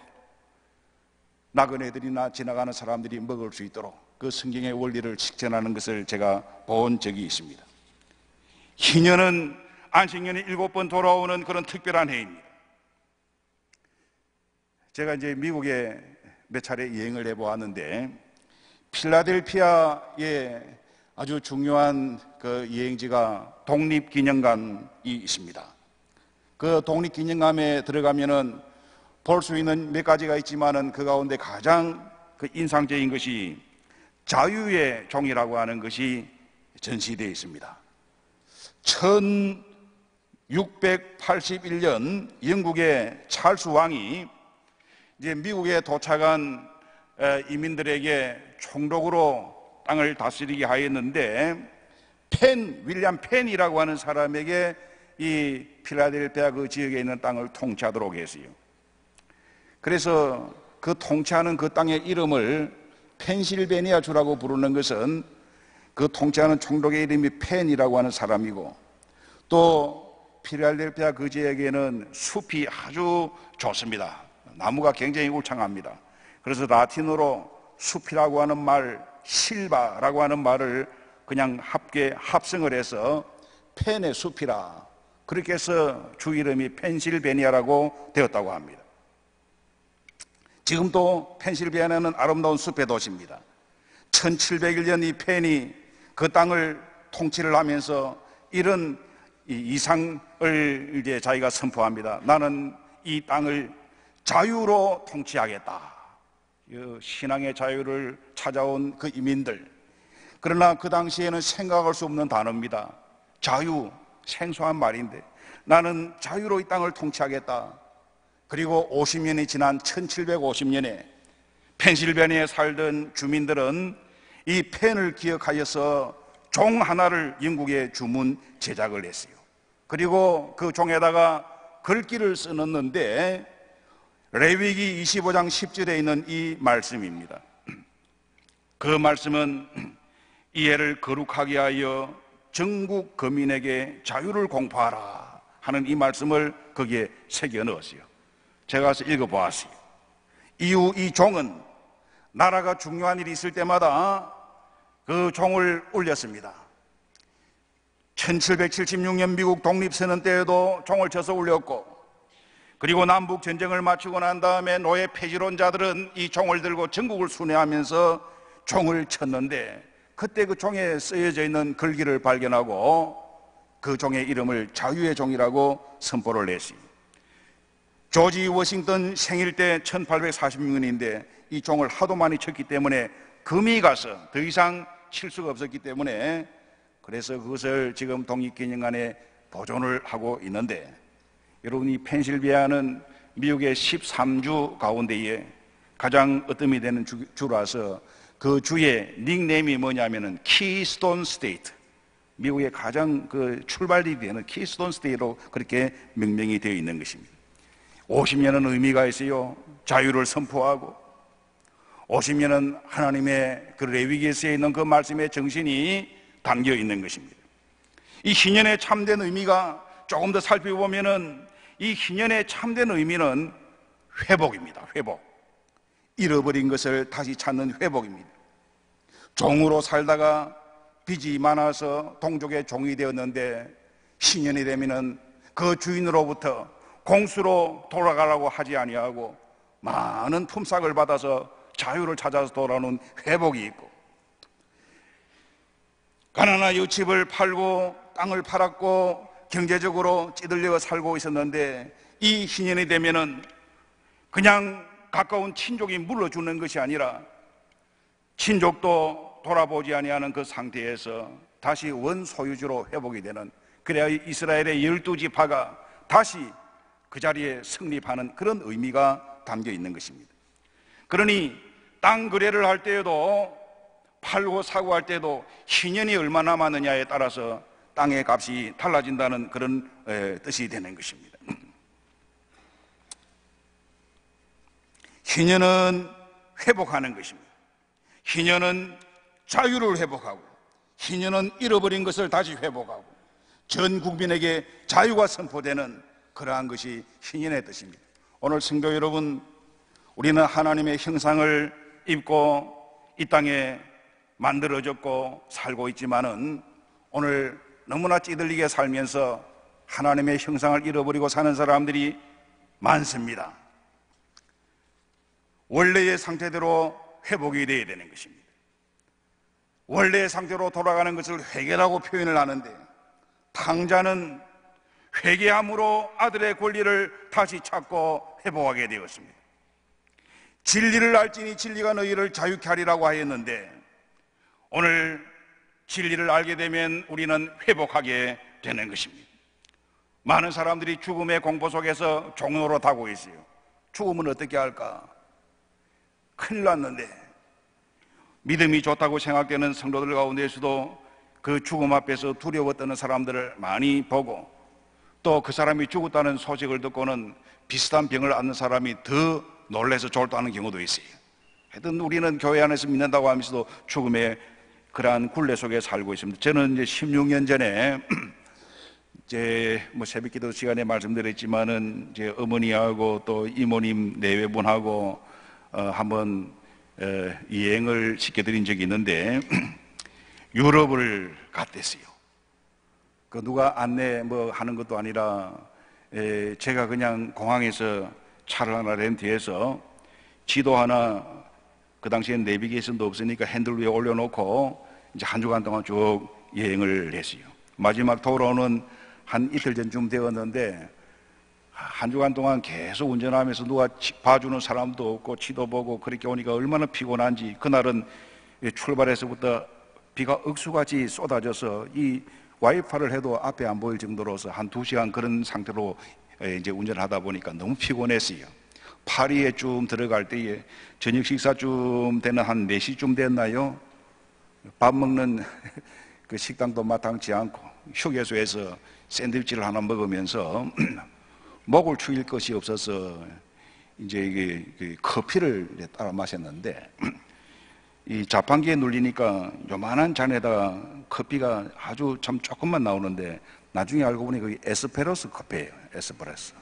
나그네들이나 지나가는 사람들이 먹을 수 있도록 그 성경의 원리를 실천하는 것을 제가 본 적이 있습니다. 희년은 안식년이 7번 돌아오는 그런 특별한 해입니다. 제가 이제 미국에 몇 차례 여행을 해보았는데 필라델피아에 아주 중요한 그 여행지가 독립기념관이 있습니다. 그 독립기념관에 들어가면은 볼 수 있는 몇 가지가 있지만은 그 가운데 가장 그 인상적인 것이 자유의 종이라고 하는 것이 전시되어 있습니다. 1681년 영국의 찰스 왕이 이제 미국에 도착한 이민들에게 총독으로 땅을 다스리게 하였는데 윌리엄 펜이라고 하는 사람에게 이 필라델피아 그 지역에 있는 땅을 통치하도록 했어요. 그래서 그 통치하는 그 땅의 이름을 펜실베니아 주라고 부르는 것은 그 통치하는 총독의 이름이 펜이라고 하는 사람이고, 또 필라델피아 그 지역에는 숲이 아주 좋습니다. 나무가 굉장히 울창합니다. 그래서 라틴어로 숲이라고 하는 말, 실바라고 하는 말을 그냥 합성을 해서 펜의 숲이라, 그렇게 해서 주 이름이 펜실베니아라고 되었다고 합니다. 지금도 펜실베니아는 아름다운 숲의 도시입니다. 1701년 이 펜이 그 땅을 통치를 하면서 이런 이상을 이제 자기가 선포합니다. 나는 이 땅을 자유로 통치하겠다. 신앙의 자유를 찾아온 그 이민들. 그러나 그 당시에는 생각할 수 없는 단어입니다. 자유, 생소한 말인데 나는 자유로 이 땅을 통치하겠다. 그리고 50년이 지난 1750년에 펜실베니아에 살던 주민들은 이 펜을 기억하여서 종 하나를 영국에 주문 제작을 했어요. 그리고 그 종에다가 글귀를 써넣는데 레위기 25장 10절에 있는 이 말씀입니다. 그 말씀은 이 해를 거룩하게 하여 전국 거민에게 자유를 공포하라 하는 이 말씀을 거기에 새겨 넣었어요. 제가 가서 읽어보았어요. 이후 이 종은 나라가 중요한 일이 있을 때마다 그 종을 울렸습니다. 1776년 미국 독립선언 때에도 종을 쳐서 울렸고, 그리고 남북 전쟁을 마치고 난 다음에 노예 폐지론자들은 이 종을 들고 전국을 순회하면서 종을 쳤는데, 그때 그 종에 쓰여져 있는 글귀를 발견하고 그 종의 이름을 자유의 종이라고 선포를 했습니다. 조지 워싱턴 생일 때 1840년인데 이 종을 하도 많이 쳤기 때문에 금이 가서 더 이상 칠 수가 없었기 때문에, 그래서 그것을 지금 독립기념관에 보존을 하고 있는데, 여러분 이 펜실베니아는 미국의 13주 가운데에 가장 으뜸이 되는 주라서 그 주의 닉네임이 뭐냐면은 키스톤 스테이트, 미국의 가장 그 출발이 되는 키스톤 스테이트로 그렇게 명명이 되어 있는 것입니다. 50년은 의미가 있어요. 자유를 선포하고 50년은 하나님의 그 레위기에 쓰여 있는 그 말씀의 정신이 담겨 있는 것입니다. 이 희년의 참된 의미가 조금 더 살펴보면은 이 희년의 참된 의미는 회복입니다. 회복. 잃어버린 것을 다시 찾는 회복입니다. 종으로 살다가 빚이 많아서 동족의 종이 되었는데 희년이 되면은 그 주인으로부터 공수로 돌아가라고 하지 아니하고 많은 품삯을 받아서 자유를 찾아서 돌아오는 회복이 있고, 가난한 집을 팔고 땅을 팔았고 경제적으로 찌들려 살고 있었는데 이 희년이 되면은 그냥 가까운 친족이 물러주는 것이 아니라 친족도 돌아보지 아니하는 그 상태에서 다시 원소유주로 회복이 되는, 그래야 이스라엘의 12지파가 다시 그 자리에 성립하는 그런 의미가 담겨 있는 것입니다. 그러니 땅 거래를 할 때에도 팔고 사고 할 때도 희년이 얼마나 남았느냐에 따라서 땅의 값이 달라진다는 그런 뜻이 되는 것입니다. 희년은 회복하는 것입니다. 희년은 자유를 회복하고, 희년은 잃어버린 것을 다시 회복하고, 전 국민에게 자유가 선포되는 그러한 것이 희년의 뜻입니다. 오늘 성도 여러분, 우리는 하나님의 형상을 입고 이 땅에 만들어졌고 살고 있지만은 오늘 너무나 찌들리게 살면서 하나님의 형상을 잃어버리고 사는 사람들이 많습니다. 원래의 상태대로 회복이 되어야 되는 것입니다. 원래의 상태로 돌아가는 것을 회개라고 표현을 하는데, 탕자는 회개함으로 아들의 권리를 다시 찾고 회복하게 되었습니다. 진리를 알지니 진리가 너희를 자유케 하리라고 하였는데, 오늘 진리를 알게 되면 우리는 회복하게 되는 것입니다. 많은 사람들이 죽음의 공포 속에서 종로로 타고 있어요. 죽음은 어떻게 할까? 큰일 났는데, 믿음이 좋다고 생각되는 성도들 가운데서도 그 죽음 앞에서 두려워 떠는 사람들을 많이 보고, 또 그 사람이 죽었다는 소식을 듣고는 비슷한 병을 앓는 사람이 더 놀라서 졸도하는 경우도 있어요. 하여튼 우리는 교회 안에서 믿는다고 하면서도 죽음의 그러한 굴레 속에 살고 있습니다. 저는 이제 16년 전에 이제 새벽 기도 시간에 말씀드렸지만은 이제 어머니하고 또 이모님 내외분하고 한번 여행을 시켜드린 적이 있는데 유럽을 갔댔어요. 그 누가 안내 하는 것도 아니라 제가 그냥 공항에서 차를 하나 렌트해서 지도 하나, 그 당시엔 내비게이션도 없으니까 핸들 위에 올려놓고 이제 한 주간 동안 쭉 여행을 했어요. 마지막 돌아오는 한 이틀 전쯤 되었는데 한 주간 동안 계속 운전하면서 누가 봐주는 사람도 없고 지도 보고 그렇게 오니까 얼마나 피곤한지, 그날은 출발해서부터 비가 억수같이 쏟아져서 이 와이파를 해도 앞에 안 보일 정도로서 한 2시간 그런 상태로 이제 운전을 하다 보니까 너무 피곤했어요. 파리에 좀 들어갈 때에 저녁 식사쯤 되는 한 4시쯤 됐나요? 밥 먹는 그 식당도 마땅치 않고 휴게소에서 샌드위치를 하나 먹으면서 목을 축일 것이 없어서 이제 이게 커피를 따라 마셨는데, 이 자판기에 눌리니까 요만한 잔에다가 커피가 아주 참 조금만 나오는데 나중에 알고 보니 그게 에스프레소 커피예요. 에스프레소.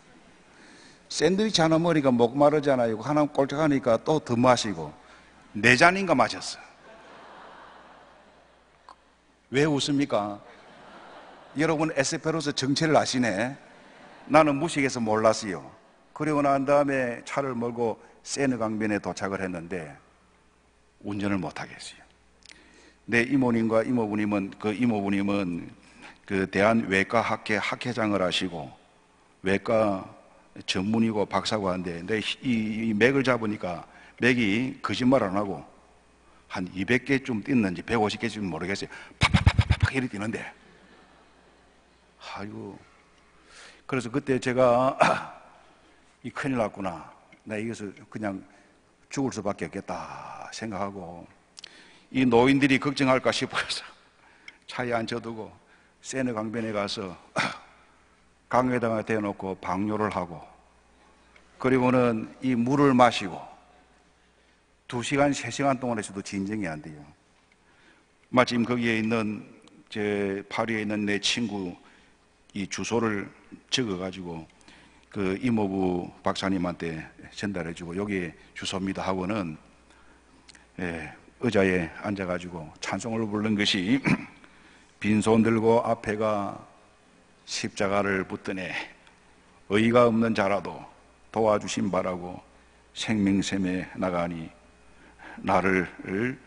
샌드위치 하나 먹으니까 목 마르잖아요. 하나 꼴짝하니까 또 더 마시고 4잔인가 마셨어. 왜 웃습니까? 여러분 에스프레소 정체를 아시네. 나는 무식해서 몰랐어요. 그리고 난 다음에 차를 몰고 세느 강변에 도착을 했는데 운전을 못 하겠어요. 내 이모님과 이모부님은 그 대한외과 학회 학회장을 하시고 외과 전문이고 박사고 한데, 내 이 맥을 잡으니까 맥이 거짓말 안 하고 한 200개쯤 뛰는지 150개쯤 모르겠어요. 팍팍팍팍 이렇게 뛰는데, 아이고. 그래서 그때 제가 이 큰일 났구나, 나 이것을 그냥 죽을 수밖에 없겠다 생각하고, 이 노인들이 걱정할까 싶어서 차에 앉혀두고 세느 강변에 가서 강에다가 대놓고 방뇨를 하고, 그리고는 이 물을 마시고 2시간, 3시간 동안 해서도 진정이 안 돼요. 마침 거기에 있는 파리에 있는 내 친구 이 주소를 적어가지고 그 이모부 박사님한테 전달해주고, 여기 주소입니다 하고는 의자에 앉아가지고 찬송을 부른 것이 빈손 들고 앞에가 십자가를 붙드네, 의가 없는 자라도 도와주신 바라고 생명샘에 나가니 나를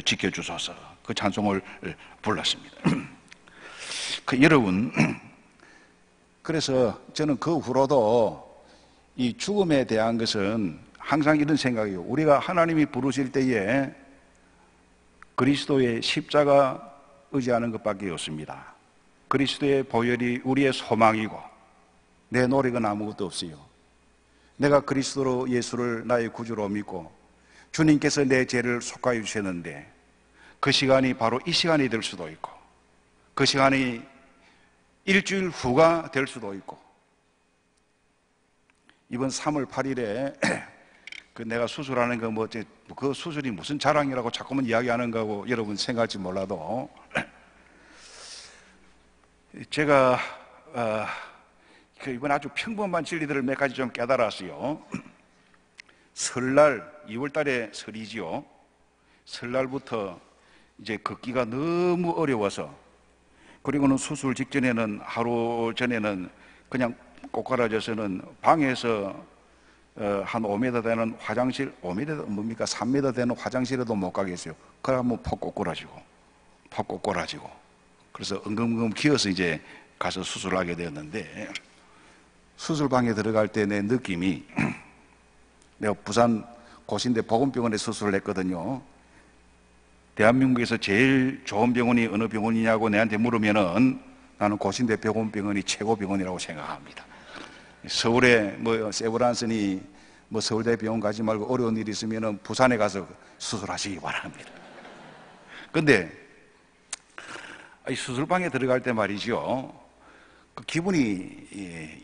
지켜주소서. 그 찬송을 불렀습니다. 여러분, 그래서 저는 그 후로도 이 죽음에 대한 것은 항상 이런 생각이에요. 우리가 하나님이 부르실 때에 그리스도의 십자가 의지하는 것밖에 없습니다. 그리스도의 보혈이 우리의 소망이고 내 노력은 아무것도 없어요. 내가 그리스도로 예수를 나의 구주로 믿고 주님께서 내 죄를 속하여 주셨는데 그 시간이 바로 이 시간이 될 수도 있고 그 시간이 일주일 후가 될 수도 있고, 이번 3월 8일에 그 내가 수술하는 거 그 수술이 무슨 자랑이라고 자꾸만 이야기하는 거고 여러분 생각할지 몰라도, 제가 이번 아주 평범한 진리들을 몇 가지 좀 깨달았어요. 설날, 2월 달에 설이지요. 설날부터 이제 걷기가 너무 어려워서, 그리고는 수술 직전에는 하루 전에는 그냥 꼬꾸라져서는 방에서 한 5m 되는 화장실, 5m 뭡니까? 3m 되는 화장실에도 못 가겠어요. 그러면 퍽 꼬꾸라지고. 그래서 엉금엉금 기어서 이제 가서 수술을 하게 되었는데, 수술방에 들어갈 때 내 느낌이, 내가 부산 고신대 보건병원에 수술을 했거든요. 대한민국에서 제일 좋은 병원이 어느 병원이냐고 내한테 물으면은 나는 고신대 보건병원이 최고 병원이라고 생각합니다. 서울에 세브란스니 서울대 병원 가지 말고 어려운 일이 있으면은 부산에 가서 수술하시기 바랍니다. 근데 수술방에 들어갈 때 말이죠, 그 기분이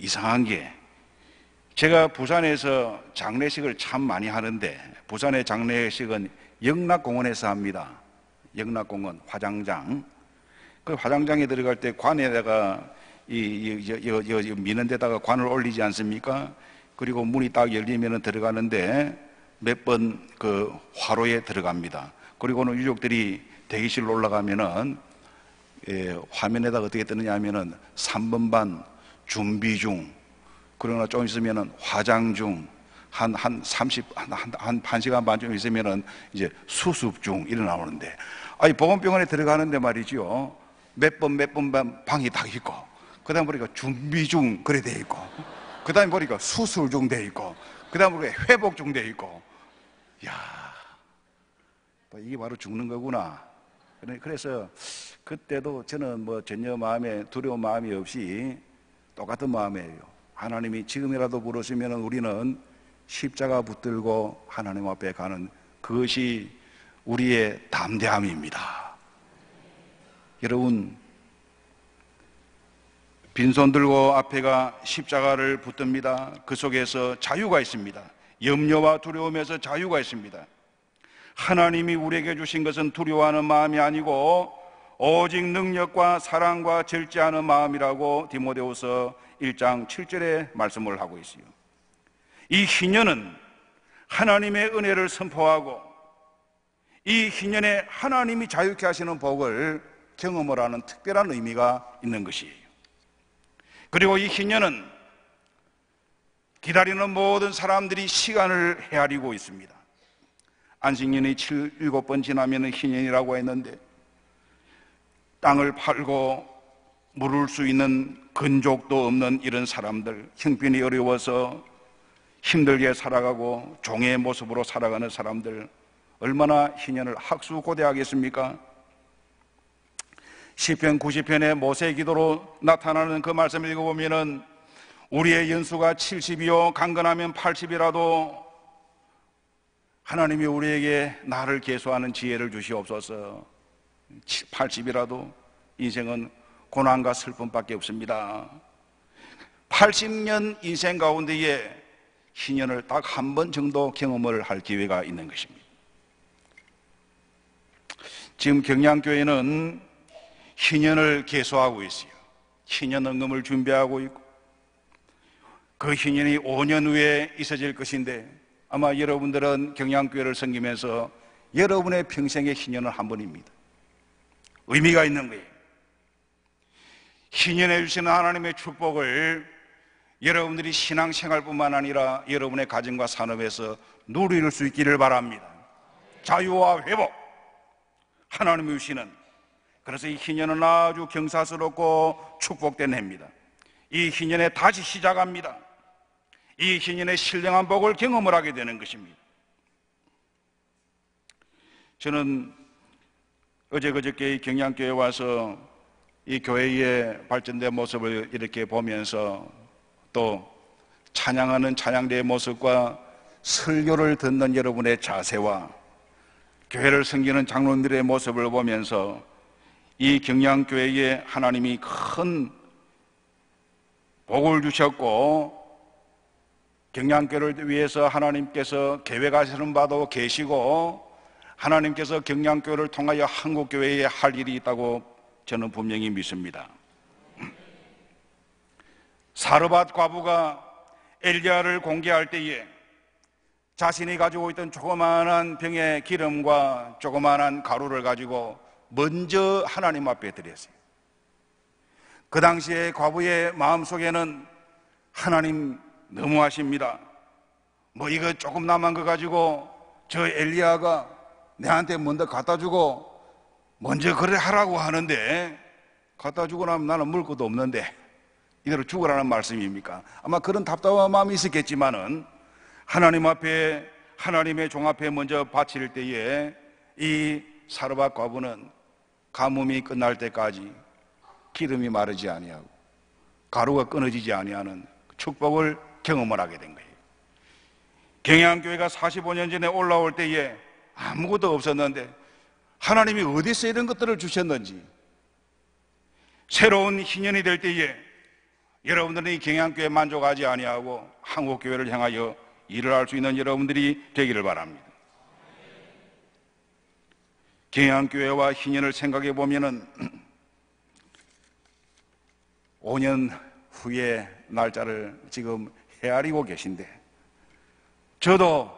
이상한 게, 제가 부산에서 장례식을 참 많이 하는데, 부산의 장례식은 영락공원에서 합니다. 영락공원 화장장. 그 화장장에 들어갈 때 관에다가 미는 데다가 관을 올리지 않습니까? 그리고 문이 딱 열리면 들어가는데 몇 번 그 화로에 들어갑니다. 그리고는 유족들이 대기실로 올라가면은 화면에다가 어떻게 뜨느냐 하면은 3번 반 준비 중, 그러나 좀 있으면은 화장 중, 한 1시간 반 좀 있으면은 이제 수습 중 이래 나오는데, 보건병원에 들어가는데 말이죠, 몇 번 방이 딱 있고, 그 다음 보니까 준비 중 그래 돼 있고, 그 다음에 보니까 수술 중 돼 있고, 그 다음 보니까 회복 중 돼 있고, 이게 바로 죽는 거구나. 그래서 그때도 저는 전혀 마음에 두려운 마음이 없이 똑같은 마음이에요. 하나님이 지금이라도 부르시면 우리는 십자가 붙들고 하나님 앞에 가는, 그것이 우리의 담대함입니다. 여러분, 빈손 들고 앞에가 십자가를 붙듭니다. 그 속에서 자유가 있습니다. 염려와 두려움에서 자유가 있습니다. 하나님이 우리에게 주신 것은 두려워하는 마음이 아니고 오직 능력과 사랑과 절제하는 마음이라고 디모데후서 1장 7절에 말씀을 하고 있어요. 이 희년은 하나님의 은혜를 선포하고, 이 희년에 하나님이 자유케 하시는 복을 경험을 하는 특별한 의미가 있는 것이에요. 그리고 이 희년은 기다리는 모든 사람들이 시간을 헤아리고 있습니다. 안식년이 7번 지나면 희년이라고 했는데, 땅을 팔고 물을 수 있는 근족도 없는 이런 사람들, 형편이 어려워서 힘들게 살아가고 종의 모습으로 살아가는 사람들, 얼마나 희년을 학수고대하겠습니까? 시편 90편의 모세의 기도로 나타나는 그 말씀을 읽어보면은, 우리의 연수가 70이요 강건하면 80이라도 하나님이 우리에게 나를 계수하는 지혜를 주시옵소서. 80이라도 인생은 고난과 슬픔밖에 없습니다. 80년 인생 가운데에 희년을 딱 한 번 정도 경험을 할 기회가 있는 것입니다. 지금 경량교회는 희년을 계수하고 있어요. 희년 헌금을 준비하고 있고, 그 희년이 5년 후에 있어질 것인데, 아마 여러분들은 경량교회를 섬기면서 여러분의 평생의 희년은 한 번입니다. 의미가 있는 거예요. 희년해 주시는 하나님의 축복을 여러분들이 신앙생활뿐만 아니라 여러분의 가정과 산업에서 누릴 수 있기를 바랍니다. 자유와 회복, 하나님이 주시는, 그래서 이 희년은 아주 경사스럽고 축복된 해입니다. 이 희년에 다시 시작합니다. 이 희년의 신령한 복을 경험을 하게 되는 것입니다. 저는 어제 그저께 경량교회에 와서 이 교회의 발전된 모습을 이렇게 보면서, 또 찬양하는 찬양대의 모습과 설교를 듣는 여러분의 자세와 교회를 섬기는 장로님들의 모습을 보면서 이 경량교회에 하나님이 큰 복을 주셨고 경량교회를 위해서 하나님께서 계획하시는 바도 계시고 하나님께서 경량교회를 통하여 한국교회에 할 일이 있다고 저는 분명히 믿습니다. 사르밧 과부가 엘리야를 공개할 때에 자신이 가지고 있던 조그마한 병의 기름과 조그마한 가루를 가지고 먼저 하나님 앞에 드렸어요. 그 당시에 과부의 마음속에는 하나님 너무하십니다. 뭐 이거 조금 남은 거 가지고 저 엘리야가 내한테 먼저 갖다 주고 먼저 그래 하라고 하는데 갖다 주고 나면 나는 먹을 것도 없는데 이대로 죽으라는 말씀입니까? 아마 그런 답답한 마음이 있었겠지만은 하나님 앞에 하나님의 종 앞에 먼저 바칠 때에 이 사르밧 과부는 가뭄이 끝날 때까지 기름이 마르지 아니하고 가루가 끊어지지 아니하는 축복을 경험을 하게 된 거예요. 경양교회가 45년 전에 올라올 때에 아무것도 없었는데 하나님이 어디서 이런 것들을 주셨는지 새로운 희년이 될 때에 여러분들은 이 경양교회에 만족하지 아니하고 한국교회를 향하여 일을 할 수 있는 여러분들이 되기를 바랍니다. 경양교회와 희년을 생각해 보면은 5년 후에 날짜를 지금 헤아리고 계신데 저도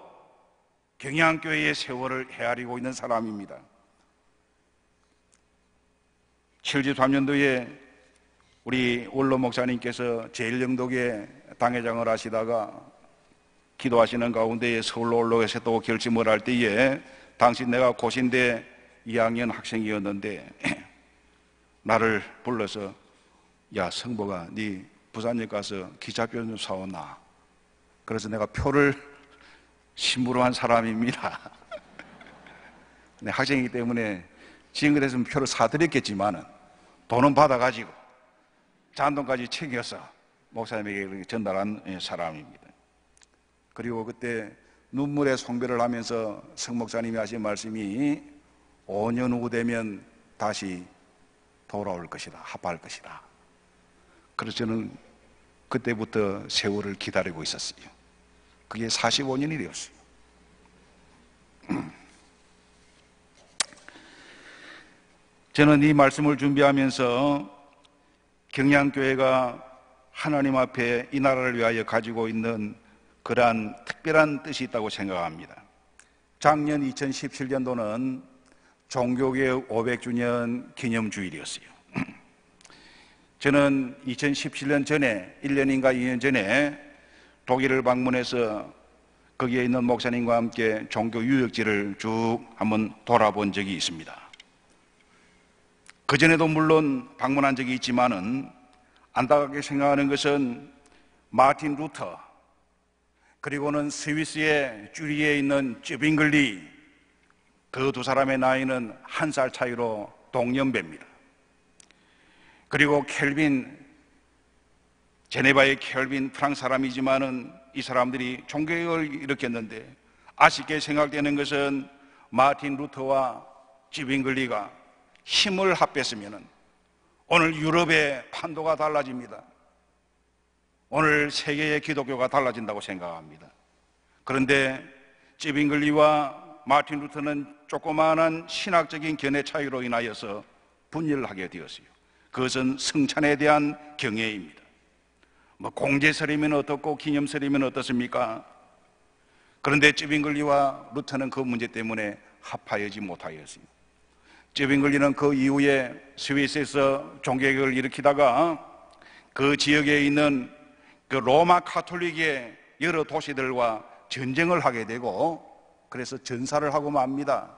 경양교회의 세월을 헤아리고 있는 사람입니다. 73년도에 우리 원로 목사님께서 제1영독에 당회장을 하시다가 기도하시는 가운데에 서울로 올라오셔서 또 결심을 할 때에 당시 내가 고신대 2학년 학생이었는데 나를 불러서 야 성보가 네 부산역 가서 기차표 좀 사오나. 그래서 내가 표를 심부름 한 사람입니다. 학생이기 때문에 지금 그랬으면 표를 사드렸겠지만은 돈은 받아가지고 잔돈까지 챙겨서 목사님에게 전달한 사람입니다. 그리고 그때 눈물의 송별을 하면서 성 목사님이 하신 말씀이 5년 후 되면 다시 돌아올 것이다, 합할 것이다. 그래서 저는 그때부터 세월을 기다리고 있었어요. 그게 45년이 되었어요. 저는 이 말씀을 준비하면서 경양교회가 하나님 앞에 이 나라를 위하여 가지고 있는 그러한 특별한 뜻이 있다고 생각합니다. 작년 2017년도는 종교개혁 500주년 기념주일이었어요. 저는 2017년 전에 1년인가 2년 전에 독일을 방문해서 거기에 있는 목사님과 함께 종교 유적지를 쭉 한번 돌아본 적이 있습니다. 그전에도 물론 방문한 적이 있지만은 안타깝게 생각하는 것은 마틴 루터 그리고는 스위스의 쭈리히에 있는 쯔빙글리 그 두 사람의 나이는 1살 차이로 동년배입니다. 그리고 켈빈, 제네바의 켈빈 프랑스 사람이지만은 이 사람들이 종교개혁을 일으켰는데 아쉽게 생각되는 것은 마틴 루터와 쯔빙글리가 힘을 합했으면 오늘 유럽의 판도가 달라집니다. 오늘 세계의 기독교가 달라진다고 생각합니다. 그런데 쯔빙글리와 마틴 루터는 조그마한 신학적인 견해 차이로 인하여서 분열을 하게 되었어요. 그것은 성찬에 대한 경애입니다. 뭐 공제설이면 어떻고 기념설이면 어떻습니까? 그런데 쯔빙글리와 루터는 그 문제 때문에 합하여지 못하였어요. 쯔빙글리는 그 이후에 스위스에서 종교개혁을 일으키다가 그 지역에 있는 그 로마 카톨릭의 여러 도시들과 전쟁을 하게 되고 그래서 전사를 하고 맙니다.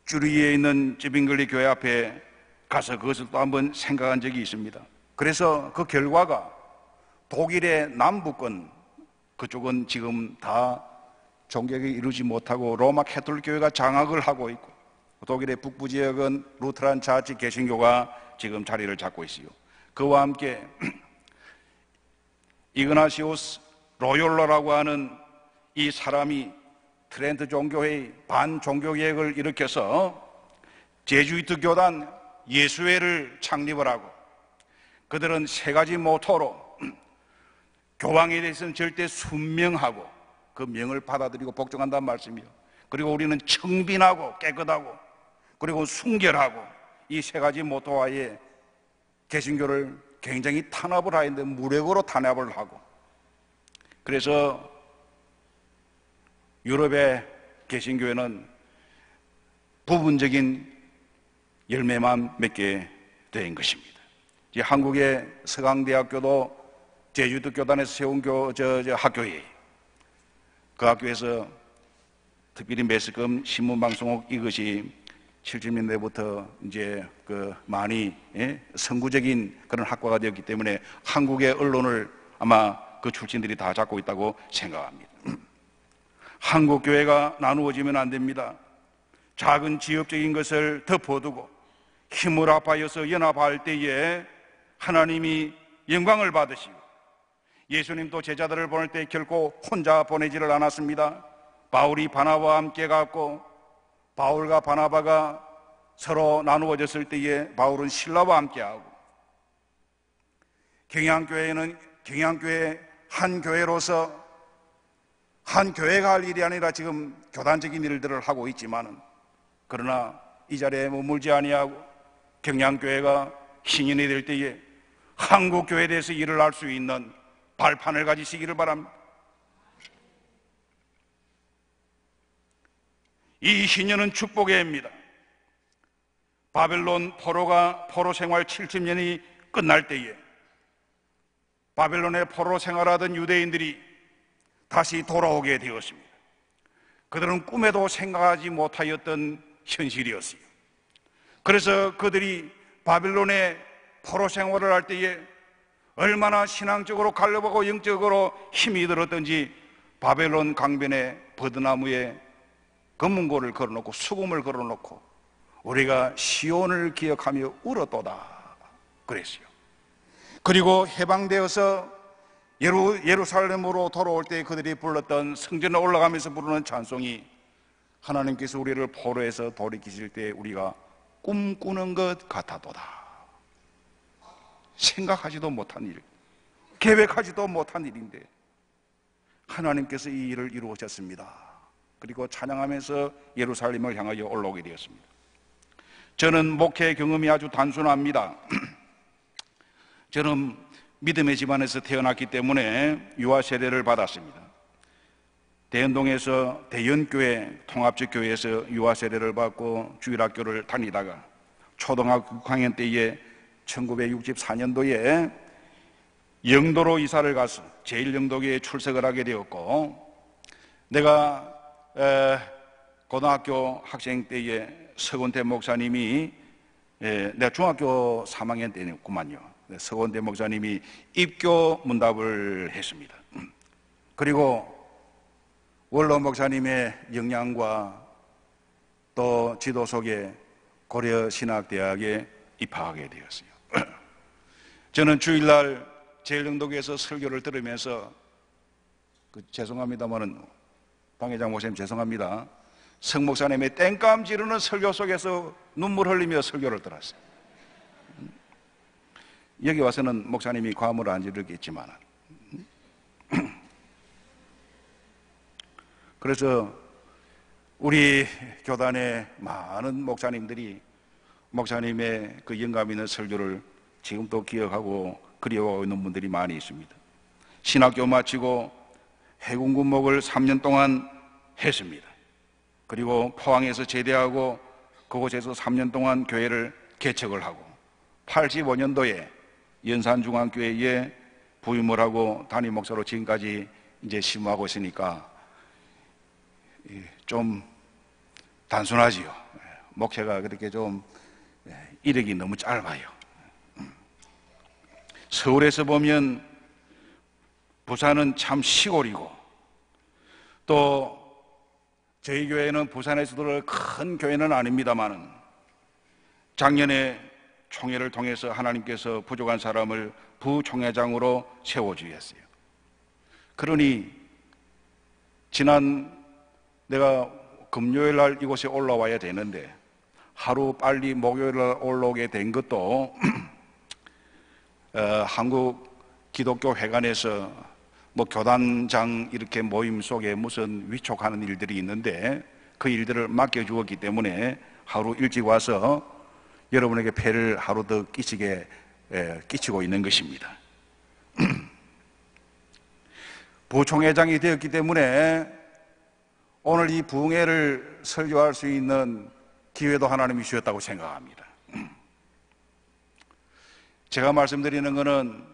쭈리히에 있는 쯔빙글리 교회 앞에 가서 그것을 또 한번 생각한 적이 있습니다. 그래서 그 결과가 독일의 남부권 그쪽은 지금 다 종교개혁이 이루지 못하고 로마 카톨릭 교회가 장악을 하고 있고 독일의 북부 지역은 루트란 자치 개신교가 지금 자리를 잡고 있어요. 그와 함께 이그나시오스 로욜라라고 하는 이 사람이 트렌트 종교회의 반종교개혁을 일으켜서 제주이트 교단 예수회를 창립을 하고 그들은 세 가지 모토로 교황에 대해서는 절대 순명하고 그 명을 받아들이고 복종한다는 말씀이요. 그리고 우리는 청빈하고 깨끗하고 그리고 순결하고 이 세 가지 모토와의 개신교를 굉장히 탄압을 하는데 무력으로 탄압을 하고 그래서 유럽의 개신교회는 부분적인 열매만 맺게 된 것입니다. 이제 한국의 서강대학교도 제주도 교단에서 세운 학교예요. 그 학교에서 특별히 매스컴 신문방송국 이것이 70년대부터 이제 많이 선구적인 그런 학과가 되었기 때문에 한국의 언론을 아마 그 출신들이 다 잡고 있다고 생각합니다. 한국 교회가 나누어지면 안 됩니다. 작은 지역적인 것을 덮어두고 힘을 합하여서 연합할 때에 하나님이 영광을 받으시고 예수님도 제자들을 보낼 때 결코 혼자 보내지를 않았습니다. 바울이 바나바와 함께 갔고 바울과 바나바가 서로 나누어졌을 때에 바울은 실라와 함께하고 경양교회 한 교회로서 한 교회가 할 일이 아니라 지금 교단적인 일들을 하고 있지만은 그러나 이 자리에 머물지 아니하고 경양교회가 신인이 될 때에 한국교회에 대해서 일을 할 수 있는 발판을 가지시기를 바랍니다. 이 신년은 축복의 해입니다. 바벨론 포로 생활 70년이 끝날 때에 바벨론의 포로 생활하던 유대인들이 다시 돌아오게 되었습니다. 그들은 꿈에도 생각하지 못하였던 현실이었어요. 그래서 그들이 바벨론의 포로 생활을 할 때에 얼마나 신앙적으로 갈급하고 영적으로 힘이 들었던지 바벨론 강변에 버드나무에 검은고를 걸어놓고 수금을 걸어놓고 우리가 시온을 기억하며 울었도다 그랬어요. 그리고 해방되어서 예루살렘으로 돌아올 때 그들이 불렀던 성전에 올라가면서 부르는 찬송이 하나님께서 우리를 포로에서 돌이키실 때 우리가 꿈꾸는 것 같아도다. 생각하지도 못한 일, 계획하지도 못한 일인데 하나님께서 이 일을 이루어졌습니다. 그리고 찬양하면서 예루살렘을 향하여 올라오게 되었습니다. 저는 목회 경험이 아주 단순합니다. 저는 믿음의 집안에서 태어났기 때문에 유아 세례를 받았습니다. 대연동에서 대연교회 통합적 교회에서 유아 세례를 받고 주일학교를 다니다가 초등학교 6학년 때에 1964년도에 영도로 이사를 가서 제1영도교회에 출석을 하게 되었고 내가 고등학교 학생 때에 서건태 목사님이 내가 중학교 3학년 때였구만요. 서건태 목사님이 입교 문답을 했습니다. 그리고 원로 목사님의 영향과 또 지도 속에 고려신학대학에 입학하게 되었어요. 저는 주일날 제1영도교에서 설교를 들으면서 죄송합니다만은 당회장 목사님 죄송합니다. 성 목사님의 땡감 지르는 설교 속에서 눈물 흘리며 설교를 들었어요. 여기 와서는 목사님이 과음을 안 지르겠지만 그래서 우리 교단의 많은 목사님들이 목사님의 그 영감 있는 설교를 지금도 기억하고 그리워하고 있는 분들이 많이 있습니다. 신학교 마치고 해군군목을 3년 동안 했습니다. 그리고 포항에서 제대하고 그곳에서 3년 동안 교회를 개척을 하고 85년도에 연산중앙교회에 부임을 하고 담임 목사로 지금까지 이제 심호하고 있으니까 좀 단순하지요. 목회가 그렇게 좀 이력이 너무 짧아요. 서울에서 보면 부산은 참 시골이고 또 저희 교회는 부산에서도 큰 교회는 아닙니다만은 작년에 총회를 통해서 하나님께서 부족한 사람을 부총회장으로 세워주셨어요. 그러니 지난 내가 금요일 날 이곳에 올라와야 되는데 하루 빨리 목요일에 올라오게 된 것도 한국 기독교 회관에서 뭐 교단장 이렇게 모임 속에 무슨 위촉하는 일들이 있는데 그 일들을 맡겨주었기 때문에 하루 일찍 와서 여러분에게 폐를 하루 더 끼치고 있는 것입니다. 부총회장이 되었기 때문에 오늘 이 부흥회를 설교할 수 있는 기회도 하나님이 주셨다고 생각합니다. 제가 말씀드리는 것은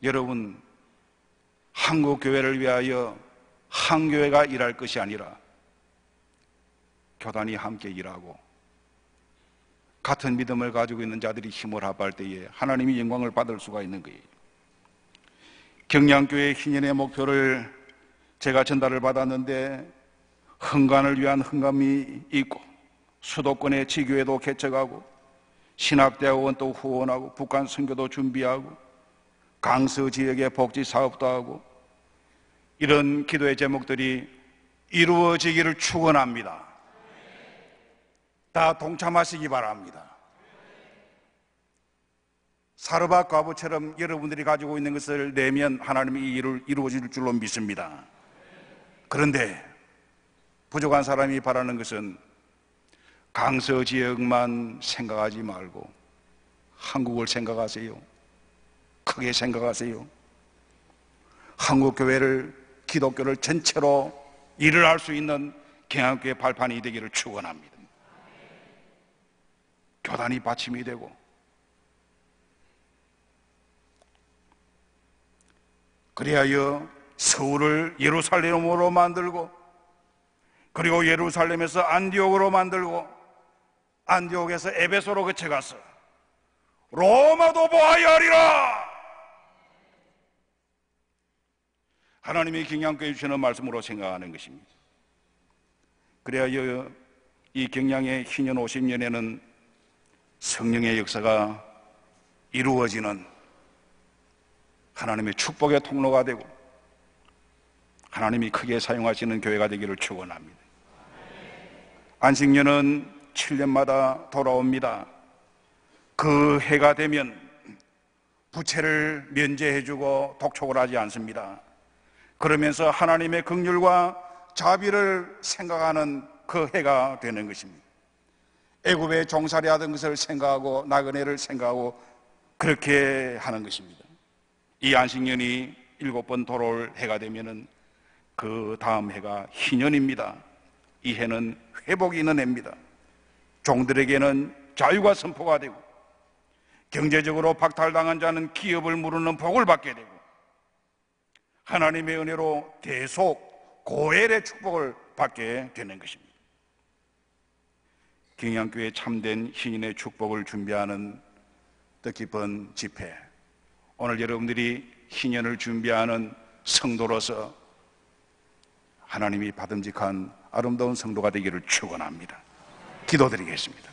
여러분 한국 교회를 위하여 한 교회가 일할 것이 아니라 교단이 함께 일하고 같은 믿음을 가지고 있는 자들이 힘을 합할 때에 하나님이 영광을 받을 수가 있는 거예요. 경량교회 희년의 목표를 제가 전달을 받았는데 흥관을 위한 흥감이 있고 수도권의 지교회도 개척하고 신학대학원도 후원하고 북한 선교도 준비하고 강서 지역의 복지 사업도 하고 이런 기도의 제목들이 이루어지기를 축원합니다. 다 동참하시기 바랍니다. 사르밧 과부처럼 여러분들이 가지고 있는 것을 내면 하나님이 이루어질 줄로 믿습니다. 그런데 부족한 사람이 바라는 것은 강서 지역만 생각하지 말고 한국을 생각하세요. 크게 생각하세요. 한국교회를 기독교를 전체로 일을 할 수 있는 경양교회 발판이 되기를 축원합니다. 교단이 받침이 되고 그리하여 서울을 예루살렘으로 만들고 그리고 예루살렘에서 안디옥으로 만들고 안디옥에서 에베소로 거쳐가서 로마도 보아야 하리라. 하나님이 경양교회 주시는 말씀으로 생각하는 것입니다. 그래야 이 경양의 희년 50년에는 성령의 역사가 이루어지는 하나님의 축복의 통로가 되고 하나님이 크게 사용하시는 교회가 되기를 축원합니다. 안식년은 7년마다 돌아옵니다. 그 해가 되면 부채를 면제해주고 독촉을 하지 않습니다. 그러면서 하나님의 긍휼과 자비를 생각하는 그 해가 되는 것입니다. 애굽에 종살이 하던 것을 생각하고 나그네를 생각하고 그렇게 하는 것입니다. 이 안식년이 7번 돌아올 해가 되면은 그 다음 해가 희년입니다. 이 해는 회복이 있는 해입니다. 종들에게는 자유가 선포가 되고 경제적으로 박탈당한 자는 기업을 무르는 복을 받게 되고 하나님의 은혜로 대속 고엘의 축복을 받게 되는 것입니다. 경양교회 참된 희년의 축복을 준비하는 뜻깊은 집회, 오늘 여러분들이 희년을 준비하는 성도로서 하나님이 받음직한 아름다운 성도가 되기를 축원합니다. 기도드리겠습니다.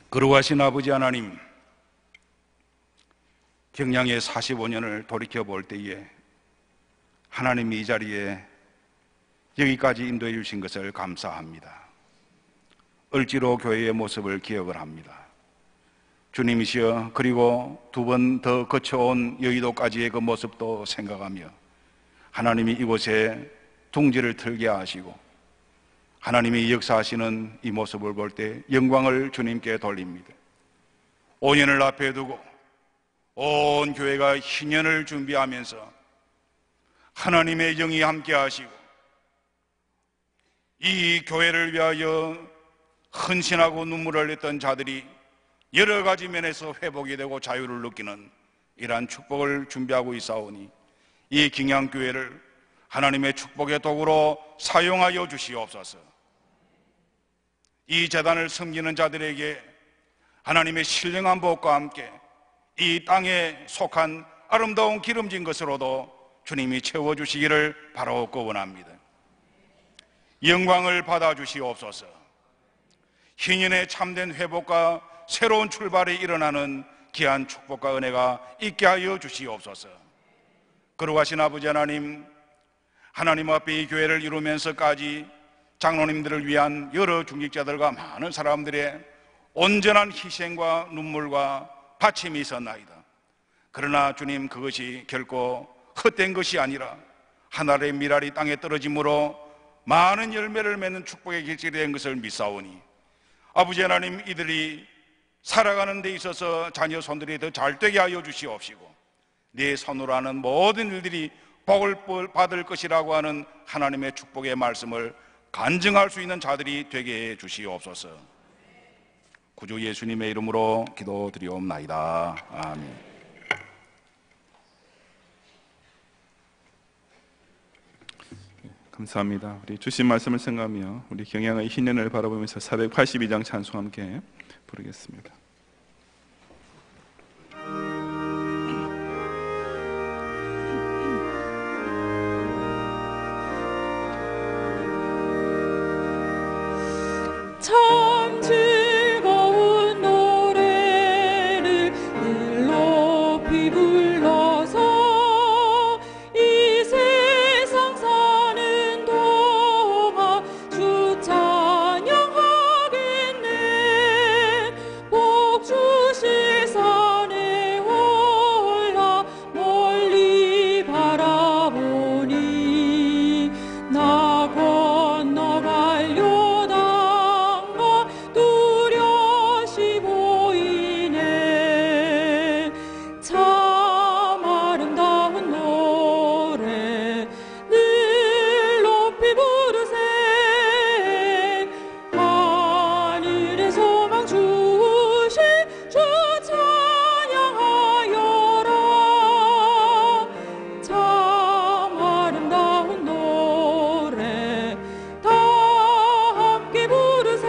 거룩하신 아버지 하나님, 경양의 45년을 돌이켜볼 때에 하나님이 이 자리에 여기까지 인도해 주신 것을 감사합니다. 을지로 교회의 모습을 기억을 합니다. 주님이시여, 그리고 2번 더 거쳐온 여의도까지의 그 모습도 생각하며 하나님이 이곳에 둥지를 틀게 하시고 하나님이 역사하시는 이 모습을 볼 때 영광을 주님께 돌립니다. 5년을 앞에 두고 온 교회가 희년을 준비하면서 하나님의 영이 함께 하시고 이 교회를 위하여 헌신하고 눈물을 흘렸던 자들이 여러 가지 면에서 회복이 되고 자유를 느끼는 이러한 축복을 준비하고 있사오니 이 경양교회를 하나님의 축복의 도구로 사용하여 주시옵소서. 이 재단을 섬기는 자들에게 하나님의 신령한 복과 함께 이 땅에 속한 아름다운 기름진 것으로도 주님이 채워주시기를 바라옵고 원합니다. 영광을 받아주시옵소서. 희년의 참된 회복과 새로운 출발이 일어나는 귀한 축복과 은혜가 있게 하여 주시옵소서. 거룩하신 아버지 하나님, 하나님 앞에 이 교회를 이루면서까지 장로님들을 위한 여러 중직자들과 많은 사람들의 온전한 희생과 눈물과 바침이 있었나이다. 그러나 주님, 그것이 결코 헛된 것이 아니라 하늘의 미랄이 땅에 떨어짐으로 많은 열매를 맺는 축복의 길이 된 것을 믿사오니 아버지 하나님, 이들이 살아가는 데 있어서 자녀 손들이 더 잘되게 하여 주시옵시고 네 손으로 하는 모든 일들이 복을 받을 것이라고 하는 하나님의 축복의 말씀을 간증할 수 있는 자들이 되게 해 주시옵소서. 구주 예수님의 이름으로 기도드리옵나이다. 아멘. 감사합니다. 우리 주신 말씀을 생각하며 우리 경향의 흰년을 바라보면서 482장 찬송 함께 부르겠습니다. 참 즐거운 노래를 늘 높이 불러서 이 세상 사는 동안 주 찬양하겠네. 복 주실 산에 올라 멀리 바라보니 나 건너가려 뚜렷이 보이네. 참 아름다운 노래 늘 높이 부르세. 하늘의 소망 주신 주 찬양하여라. 참 아름다운 노래 다 함께 부르세.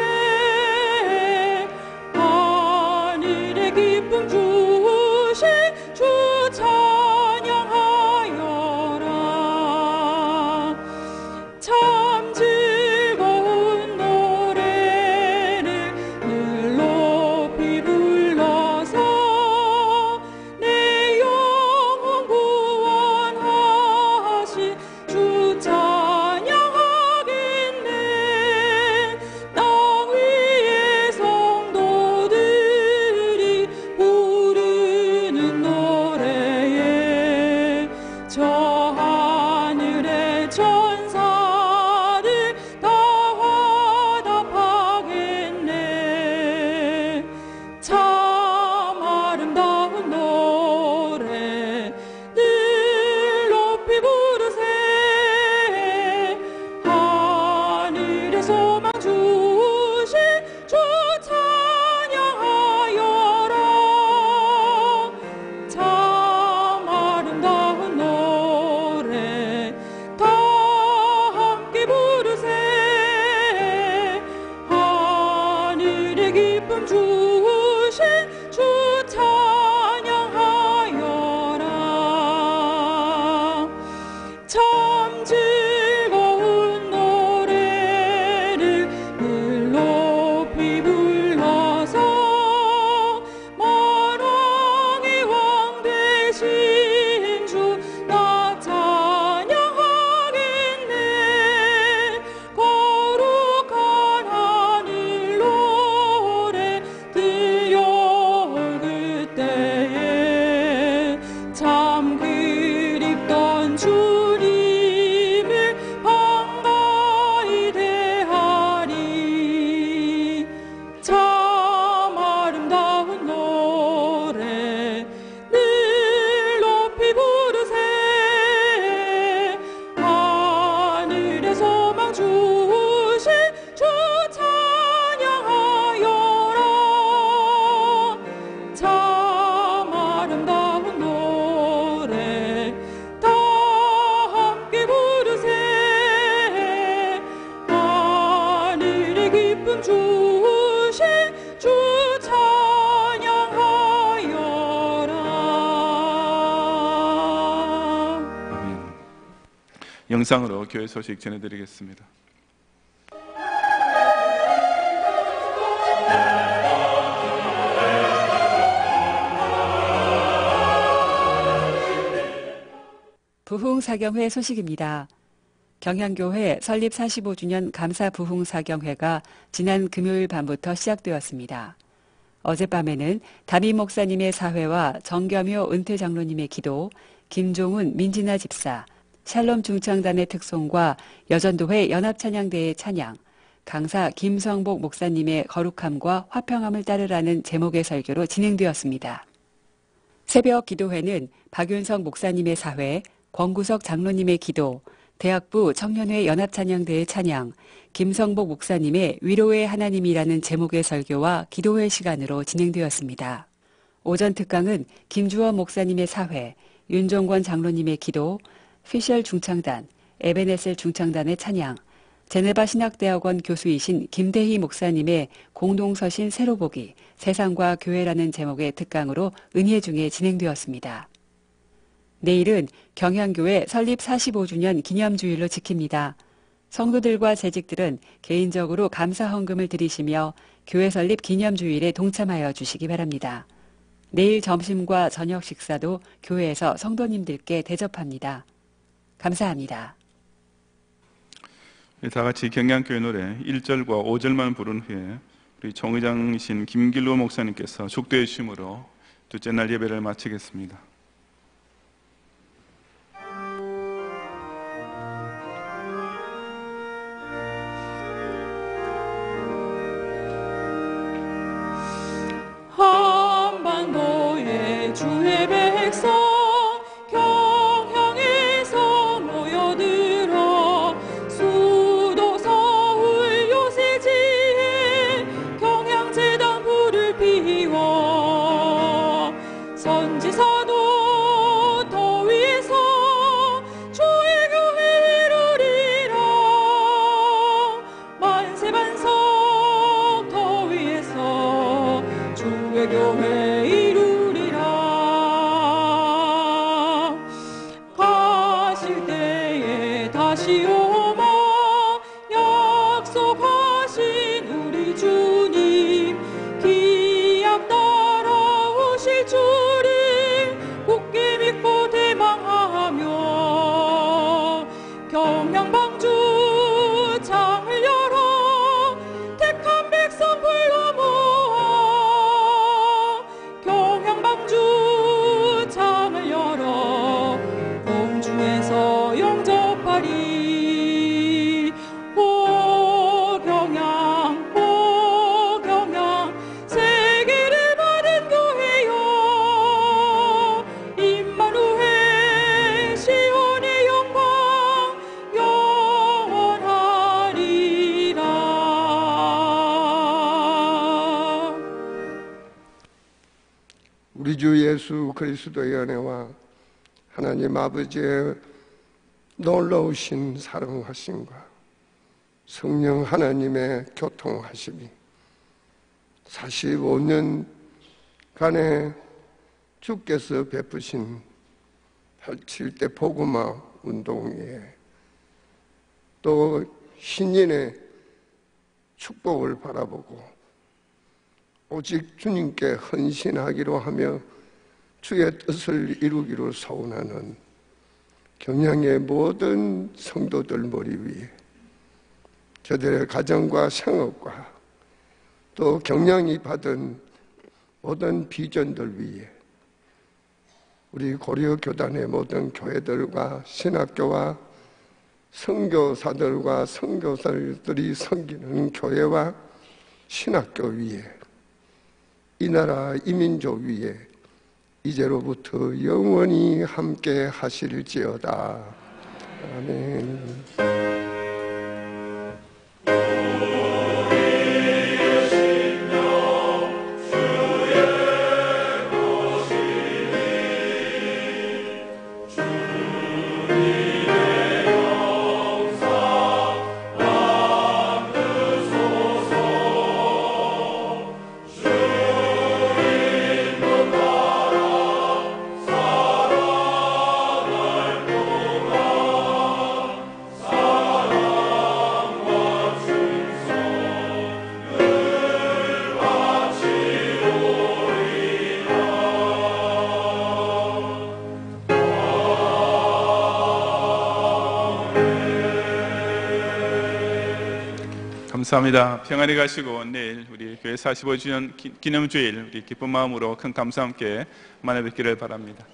하늘의 기쁨 주신 주 찬양하여라. 참 즐거운 노래를 늘 높이 불러서 내 영혼 구원하신 주 찬양하겠네. 땅 위의 성도들이 부르는 노래에 저 하늘의 천사들 다 화답하겠네. 참 아름다운 노래 늘 높이 부르세. 하늘의 소망 주신 주 찬양하여라. 참 아름다운 노래 다 함께 부르세. 하늘의 기쁨 주신 주 찬양하여라. 참 즐거운 노래를 늘 높이 불러서 만왕의 왕 되신 주 나 찬양하겠네. 거룩한 하늘 노래 들려올 그때에 참 그립던 주님을 반가이 대하리. 참 아름다운 노래 늘 높이 부르세. 하늘의 소망 주신 주 찬양하여라. 참 아름다운 노래 다 함께 부르세. 하늘의 기쁨 주신 주 찬양하여라. 아멘. 영상으로 교회 소식 전해드리겠습니다. 부흥사경회 소식입니다. 경향교회 설립 45주년 감사부흥사경회가 지난 금요일 밤부터 시작되었습니다. 어젯밤에는 담임 목사님의 사회와 정겸효 은퇴 장로님의 기도, 김종훈 민진아 집사, 샬롬 중창단의 특송과 여전도회 연합찬양대의 찬양, 강사 김성복 목사님의 거룩함과 화평함을 따르라는 제목의 설교로 진행되었습니다. 새벽 기도회는 박윤석 목사님의 사회, 권구석 장로님의 기도, 대학부 청년회 연합찬양대의 찬양, 김성복 목사님의 위로의 하나님이라는 제목의 설교와 기도회 시간으로 진행되었습니다. 오전 특강은 김주원 목사님의 사회, 윤종권 장로님의 기도, 피셜 중창단, 에베네셀 중창단의 찬양, 제네바 신학대학원 교수이신 김대희 목사님의 공동서신 새로보기, 세상과 교회라는 제목의 특강으로 은혜 중에 진행되었습니다. 내일은 경향교회 설립 45주년 기념주일로 지킵니다. 성도들과 재직들은 개인적으로 감사 헌금을 드리시며 교회 설립 기념주일에 동참하여 주시기 바랍니다. 내일 점심과 저녁 식사도 교회에서 성도님들께 대접합니다. 감사합니다. 다 같이 경향교회 노래 1절과 5절만 부른 후에 우리 총회장이신 김길로 목사님께서 축도해 주심으로 둘째 날 예배를 마치겠습니다. 한반도의 주의 백성 경향에서 모여들어 수도 서울 요새지에 경향재단 불을 피워 선지사도 더 위에서 주의 교회 이루리라 만세반석 더 위에서 주의 교회 이루리라 가실 때에 다시 오마 약속하신 우리 주님 기약 따라오실 줄을 굳게 믿고 대망하며 경향방주 창을 열어 택한 백성 불러 모아 경향방주 창을 열어 공주에서 영접하리 오 경향 세계를 받은 교회여 임마누엘 시온의 영광 영원하리라. 우리 주 예수 그리스도의 은혜와 하나님 아버지의 놀라우신 사랑하심과 성령 하나님의 교통하심이 45년간의 주께서 베푸신 87대 복음화 운동에 또 신인의 축복을 바라보고 오직 주님께 헌신하기로 하며 주의 뜻을 이루기로 소원하는 경향의 모든 성도들 머리 위에 저들의 가정과 생업과 또 경향이 받은 모든 비전들 위에 우리 고려교단의 모든 교회들과 신학교와 선교사들과 선교사들이 섬기는 교회와 신학교 위에 이 나라 이민족 위에 이제로부터 영원히 함께 하실지어다. 아멘. 사 감사합니다. 평안히 가시고 내일 우리 교회 45주년 기념주일 우리 기쁜 마음으로 큰 감사 함께 만나 뵙기를 바랍니다.